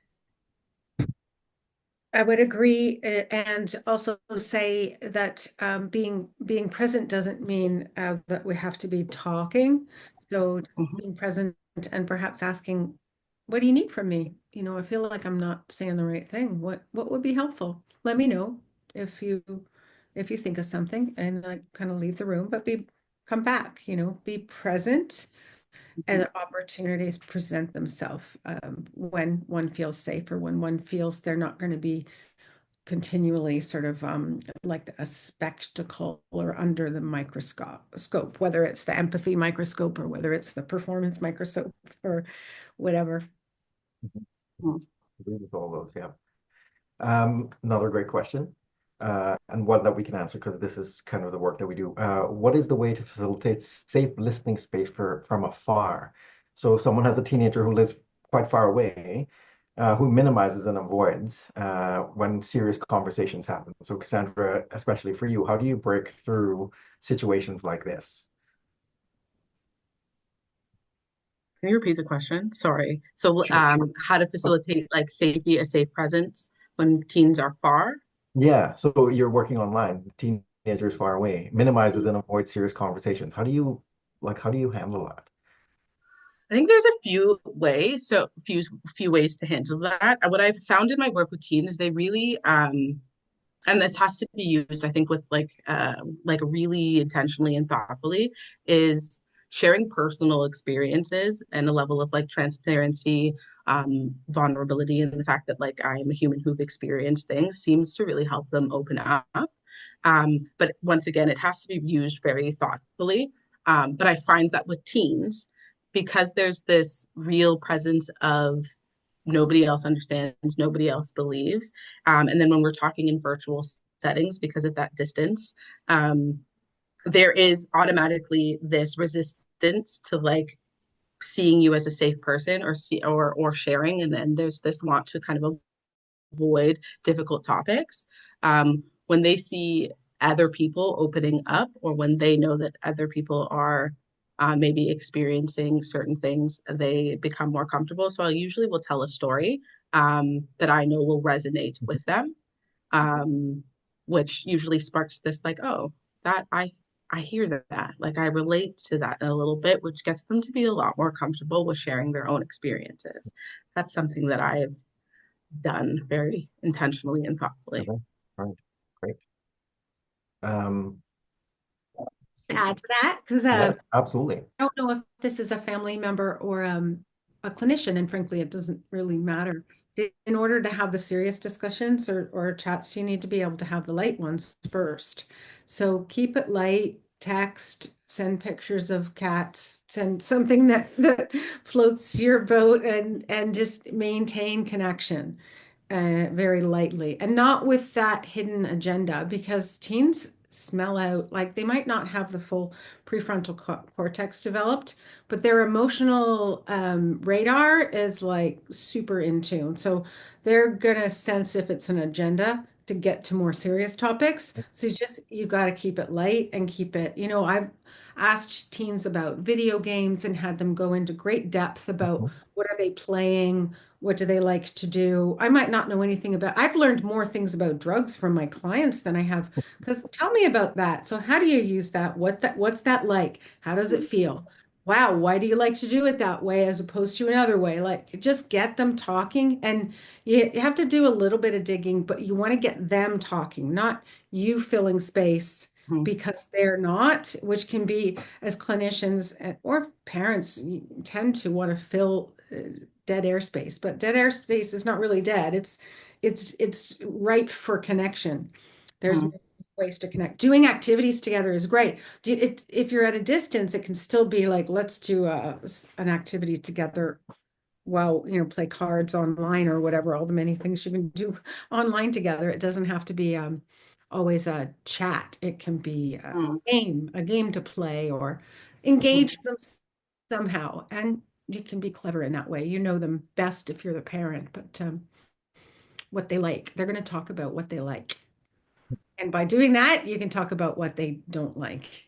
I would agree, and also say that being present doesn't mean that we have to be talking. So Mhm. being present and perhaps asking, "What do you need from me? You know, I feel like I'm not saying the right thing. What would be helpful? Let me know if you think of something," and I kind of leave the room, but come back. You know, be present, and the opportunities present themselves when one feels safe or when one feels they're not going to be continually sort of like a spectacle or under the microscope, whether it's the empathy microscope or whether it's the performance microscope or whatever. Mm. Agree with all those, yeah. Another great question, and one that we can answer because this is kind of the work that we do. What is the way to facilitate safe listening space from afar? So if someone has a teenager who lives quite far away, who minimizes and avoids when serious conversations happen. So Cassandra, especially for you, how do you break through situations like this? Can you repeat the question? Sorry. So, Sure. how to facilitate like safety, a safe presence when teens are far? Yeah, so you're working online, teenagers far away, minimizes and avoids serious conversations. How do you handle that? I think there's a few ways, so few ways to handle that. What I've found in my work with teens, they really and this has to be used, I think, with like really intentionally and thoughtfully, is sharing personal experiences and a level of like transparency, vulnerability, and the fact that like I am a human who've experienced things seems to really help them open up. But once again, it has to be used very thoughtfully. But I find that with teens, because there's this real presence of nobody else understands, nobody else believes. And then when we're talking in virtual settings, because of that distance, there is automatically this resistance to like seeing you as a safe person or sharing. And then there's this want to kind of avoid difficult topics. When they see other people opening up, or when they know that other people are maybe experiencing certain things, they become more comfortable. So I usually will tell a story that I know will resonate with them, um, which usually sparks this like, oh, that I hear that, like I relate to that in a little bit, which gets them to be a lot more comfortable with sharing their own experiences. That's something that I've done very intentionally and thoughtfully. Okay. All right, great. Um, To add to that, because yes, absolutely. don't know if this is a family member or a clinician, and frankly, it doesn't really matter. In order to have the serious discussions or chats, you need to be able to have the light ones first. So keep it light, text, send pictures of cats, send something that floats your boat and just maintain connection very lightly and not with that hidden agenda because teens smell out like they might not have the full prefrontal cortex developed, but their emotional radar is like super in tune. So they're gonna sense if it's an agenda to get to more serious topics. So you got to keep it light and keep it, I've asked teens about video games and had them go into great depth about Mhm. what are they playing, what do they like to do? I might not know anything about, I've learned more things about drugs from my clients than I have, because tell me about that. So how do you use that? What's that like? How does it feel? Wow, why do you like to do it that way as opposed to another way? Like just get them talking and you have to do a little bit of digging, but you want to get them talking, not you filling space Mhm. because they're not, which can be as clinicians or parents you tend to want to fill dead airspace, but dead airspace is not really dead. It's ripe for connection. There's Mhm. ways to connect. Doing activities together is great. If you're at a distance, it can still be like, let's do an activity together while, play cards online or whatever, all the many things you can do online together. It doesn't have to be always a chat. It can be Mhm. a game to play or Mhm. engage them somehow. And you can be clever in that way. You know them best if you're the parent, but what they like. They're going to talk about what they like. And by doing that, you can talk about what they don't like.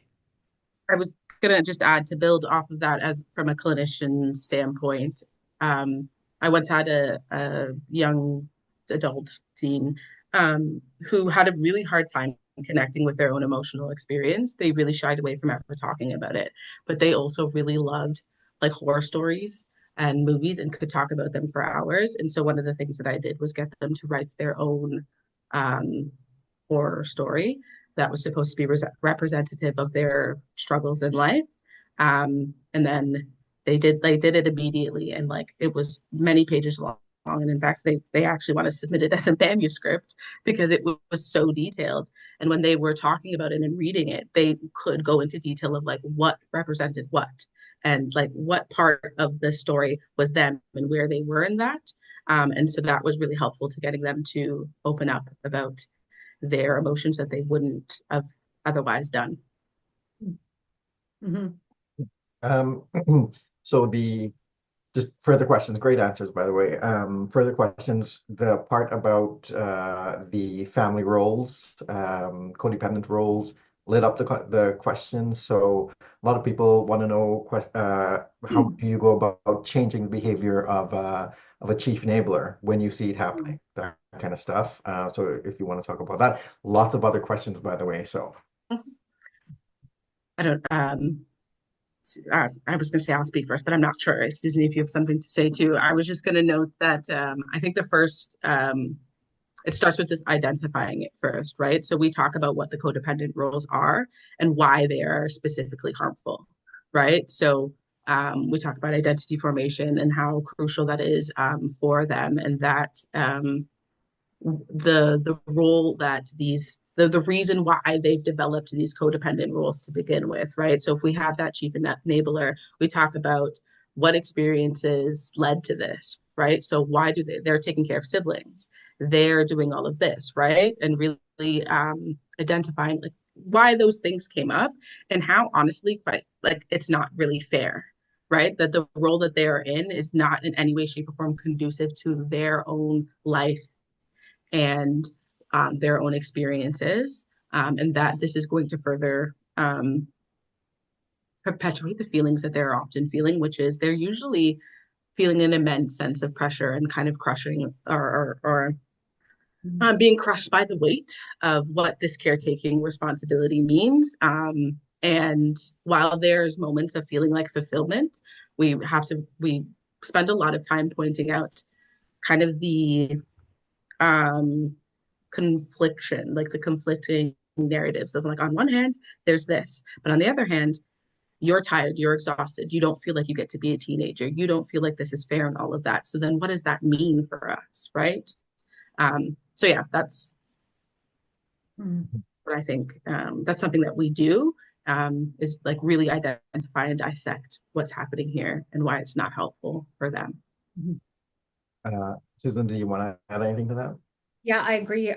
I was gonna just add to build off of that as from a clinician standpoint. Um, I once had a young adult teen who had a really hard time connecting with their own emotional experience. They really shied away from ever talking about it, but they also really loved like horror stories and movies and could talk about them for hours. And so one of the things that I did was get them to write their own um, horror story that was supposed to be representative of their struggles in life. And then they did it immediately, and like it was many pages long, And in fact, they actually want to submit it as a manuscript because it was so detailed. And when they were talking about it and reading it, they could go into detail of like what represented what and like what part of the story was them and where they were in that. And so that was really helpful to getting them to open up about their emotions that they wouldn't have otherwise done. Mhm. Um, so the just further questions, great answers, by the way. Further questions, the part about the family roles, codependent roles, lit up the questions. So a lot of people want to know how do you go about changing the behavior of a chief enabler when you see it happening, that kind of stuff. So if you want to talk about that, lots of other questions, by the way. So I don't I was going to say I'll speak first, but I'm not sure. Susan, if you have something to say too. I was just going to note that I think the first, it starts with this identifying it first, right? So we talk about what the codependent roles are and why they are specifically harmful, right? So we talk about identity formation and how crucial that is for them, and that the role that the reason why they've developed these codependent roles to begin with, right? So if we have that chief enabler, we talk about what experiences led to this, right? So why do they're taking care of siblings, they're doing all of this, right? And really identifying like why those things came up and how honestly, quite like it's not really fair, right? That the role that they are in is not in any way, shape, or form conducive to their own life and their own experiences, and that this is going to further perpetuate the feelings that they're often feeling, which is they're usually feeling an immense sense of pressure and kind of crushing or being crushed by the weight of what this caretaking responsibility means. And while there's moments of feeling like fulfillment, we spend a lot of time pointing out kind of the um, confliction, like the conflicting narratives of like on one hand, there's this, but on the other hand, you're tired, you're exhausted, you don't feel like you get to be a teenager, you don't feel like this is fair and all of that. So then what does that mean for us, right? So yeah, that's what I think. That's something that we do is like really identify and dissect what's happening here and why it's not helpful for them. Susan, do you want to add anything to that? Yeah, I agree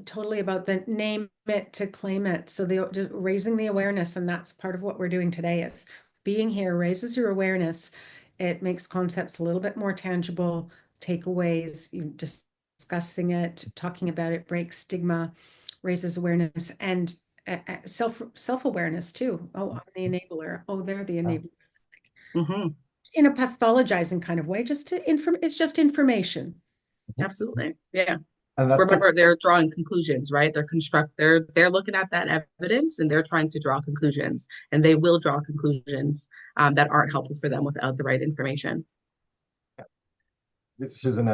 totally about the name it to claim it. So raising the awareness, and that's part of what we're doing today is being here raises your awareness. It makes concepts a little bit more tangible, takeaways, you discussing it, talking about it breaks stigma, raises awareness and self-awareness too. Oh, I'm the enabler. Oh, they're the enabler. Mm-hmm. In a pathologizing kind of way, just to it's just information. Absolutely. Yeah. And that Remember, they're drawing conclusions, right? They're looking at that evidence and they're trying to draw conclusions, and they will draw conclusions that aren't helpful for them without the right information. Susan,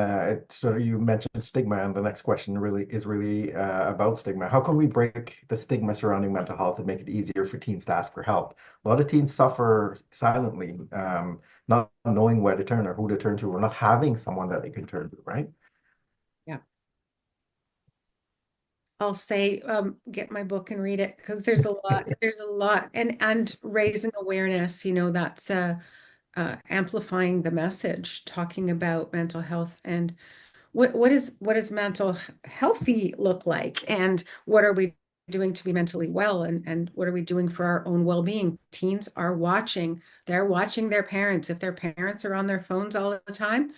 so you mentioned stigma, and the next question really about stigma. How can we break the stigma surrounding mental health and make it easier for teens to ask for help? A lot of teens suffer silently, not knowing where to turn or who to turn to, or not having someone that they can turn to, right? Yeah. I'll say, get my book and read it because there's a lot, and raising awareness, that's amplifying the message, talking about mental health and what does mental healthy look like, and what are we doing to be mentally well, and what are we doing for our own well-being? Teens are watching, they're watching their parents. If their parents are on their phones all the time,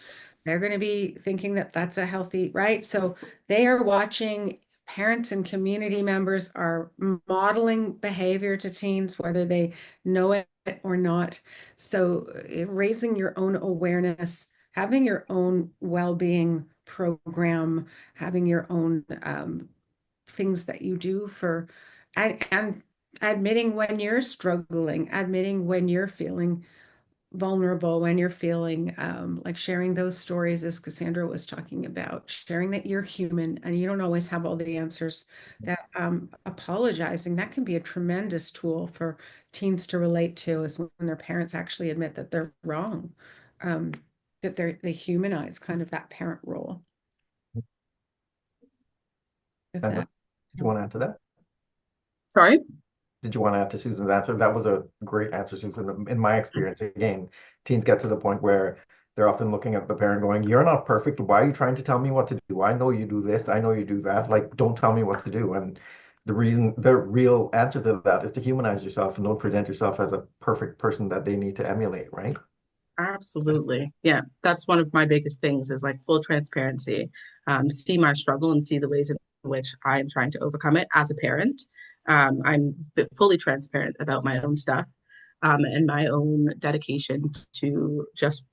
they're going to be thinking that that's a healthy, right? So they are watching, parents and community members are modeling behavior to teens, whether they know it or not. So raising your own awareness, having your own well-being program, having your own things that you do for, and admitting when you're struggling, admitting when you're feeling vulnerable, when you're feeling like sharing those stories, as Cassandra was talking about, sharing that you're human and you don't always have all the answers, that apologizing, that can be a tremendous tool for teens to relate to, is when their parents actually admit that they're wrong. Um, that they humanize kind of that parent role. If Sandra, that did you want to add to that? Sorry. Did you want to add to Susan's answer? That was a great answer, Susan. In my experience, again, teens get to the point where they're often looking at the parent going, "You're not perfect. Why are you trying to tell me what to do? I know you do this. I know you do that. Like, don't tell me what to do." And the real answer to that is to humanize yourself and don't present yourself as a perfect person that they need to emulate, right? Absolutely. Yeah, that's one of my biggest things is like full transparency. See my struggle and see the ways in which I'm trying to overcome it as a parent. I'm fully transparent about my own stuff, and my own dedication to just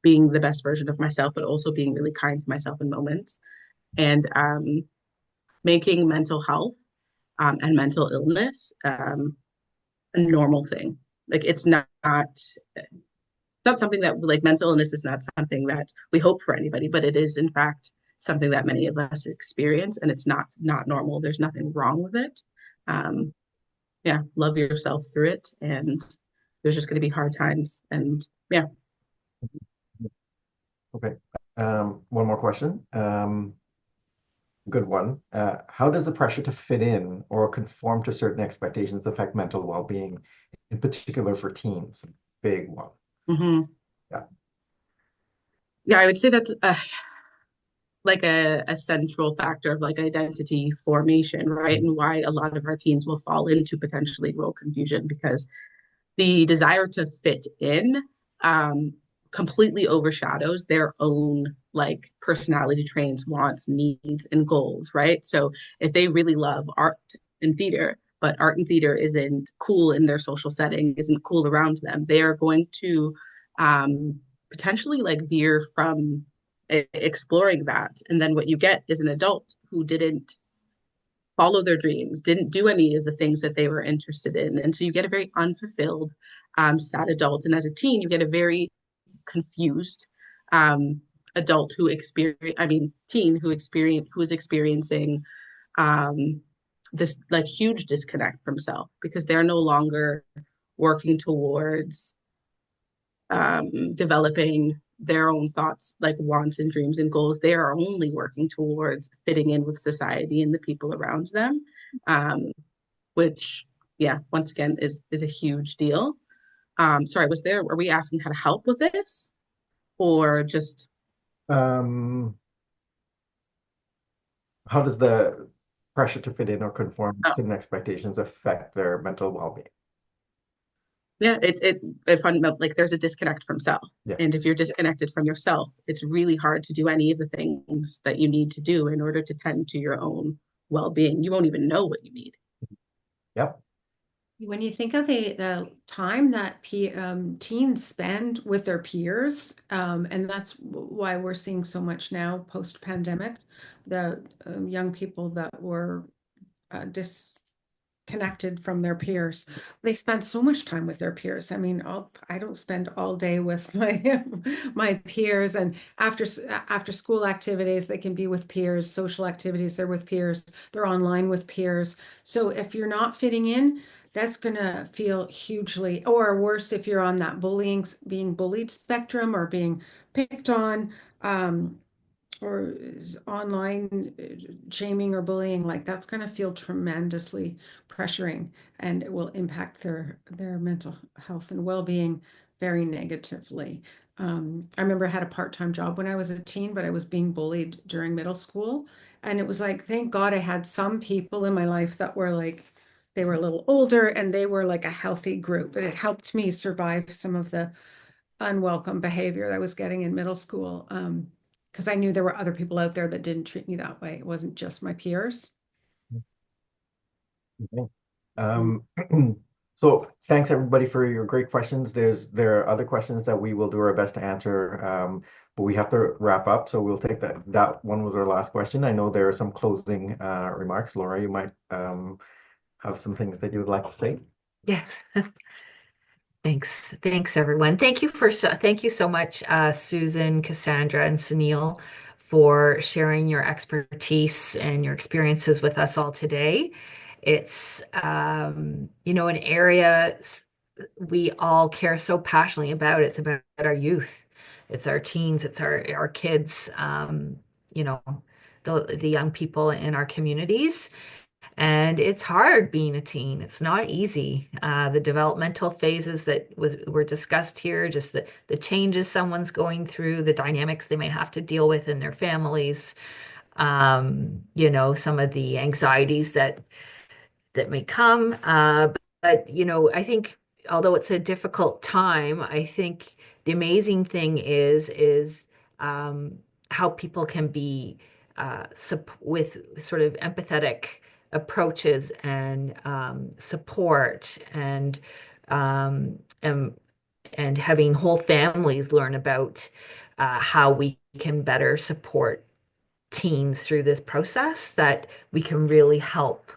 being the best version of myself, but also being really kind to myself in moments and making mental health and mental illness a normal thing. Like it's not something that like mental illness is not something that we hope for anybody, but it is in fact something that many of us experience, and it's not normal. There's nothing wrong with it. Um, yeah, love yourself through it, and there's just going to be hard times, and yeah. Okay. One more question. Good one. How does the pressure to fit in or conform to certain expectations affect mental well-being, in particular for teens? Big one. Hmm. Yeah. Yeah, I would say that's like a central factor of like identity formation, right? Mhm. And why a lot of our teens will fall into potentially role confusion because the desire to fit in um, completely overshadows their own like personality traits, wants, needs, and goals, right? So if they really love art and theater, but art and theater isn't cool in their social setting, isn't cool around them, they are going to um, potentially like veer from exploring that. And then what you get is an adult who didn't follow their dreams, didn't do any of the things that they were interested in. And so you get a very unfulfilled, sad adult. And as a teen, you get a very confused adult teen who is experiencing um, this like huge disconnect from self because they're no longer working towards developing their own thoughts, like wants and dreams and goals. They are only working towards fitting in with society and the people around them, um, which, yeah, once again is a huge deal. Sorry, are we asking how to help with this or just? Um, how does the pressure to fit in or conform Oh, to certain expectations affect their mental well-being? yeah, it fundamental like there's a disconnect from self. Yeah. And if you're disconnected from yourself, it's really hard to do any of the things that you need to do in order to tend to your own well-being. You won't even know what you need. Yep. When you think of the time that teens spend with their peers, and that's why we're seeing so much now post-pandemic, the young people that were disconnected from their peers. They spend so much time with their peers. I mean, I don't spend all day with my my peers, and after school activities, they can be with peers. Social activities, they're with peers. They're online with peers. So if you're not fitting in, that's gonna feel hugely, or worse, if you're on that being bullied spectrum or being picked on. Or online shaming or bullying, like that's going to feel tremendously pressuring, and it will impact their mental health and well-being very negatively. I remember I had a part-time job when I was a teen, but I was being bullied during middle school, and it was like, thank God I had some people in my life that were like, they were a little older and they were like a healthy group, and it helped me survive some of the unwelcome behavior that I was getting in middle school. Because I knew there were other people out there that didn't treat me that way. It wasn't just my peers. Okay. Um, so thanks everybody for your great questions. There are other questions that we will do our best to answer, but we have to wrap up. So we'll take that. That one was our last question. I know there are some closing remarks. Laura, you might have some things that you would like to say. Yes. Thanks everyone. Thank you so much, Susan, Cassandra, and Sunil for sharing your expertise and your experiences with us all today. It's an area we all care so passionately about. It's about our youth. it's our teens, it's our kids, you know, the young people in our communities. And it's hard being a teen. It's not easy. The developmental phases that were discussed here, just the changes someone's going through, the dynamics they may have to deal with in their families, some of the anxieties that may come. But I think although it's a difficult time, I think the amazing thing is um, how people can be with sort of empathetic approaches and support um, and and having whole families learn about how we can better support teens through this process, that we can really help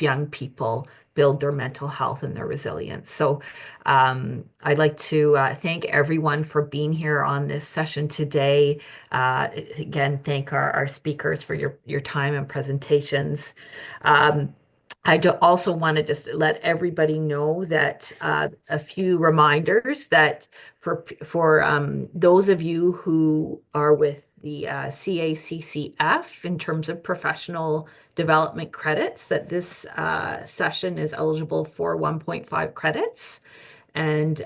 young people build their mental health and their resilience. So I'd like to thank everyone for being here on this session today. Again, thank our speakers for your time and presentations. Um, I do also want to just let everybody know that a few reminders that for those of you who are with the CACCF in terms of professional development credits, that this session is eligible for 1.5 credits, and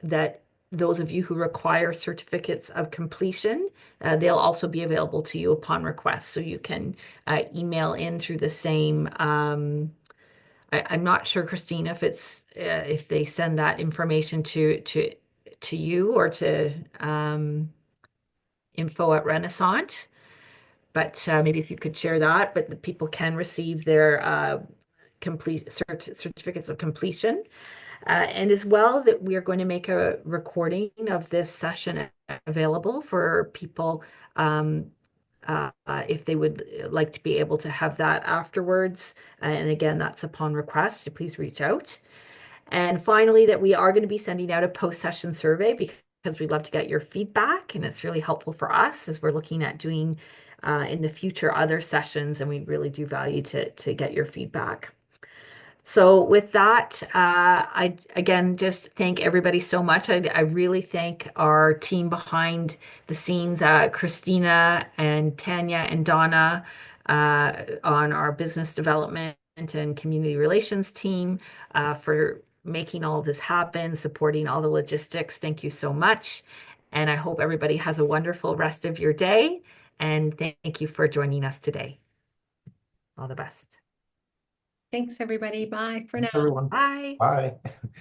that those of you who require certificates of completion, they'll also be available to you upon request. So you can email in through the same. I'm not sure, Christine, if they send that information to you or to info at Renascent, but maybe if you could share that. But the people can receive their certificates of completion. And as well, that we are going to make a recording of this session available for people if they would like to be able to have that afterwards. And again, that's upon request. So please reach out. And finally, that we are going to be sending out a post-session survey because we'd love to get your feedback, and it's really helpful for us as we're looking at doing in the future other sessions, and we really do value to get your feedback. So with that, I again just thank everybody so much. I really thank our team behind the scenes, Christina and Tanya and Donna on our business development and community relations team for making all of this happen, supporting all the logistics. Thank you so much. And I hope everybody has a wonderful rest of your day. And thank you for joining us today. All the best. Thanks, everybody. Bye for now. Everyone. Bye. Bye.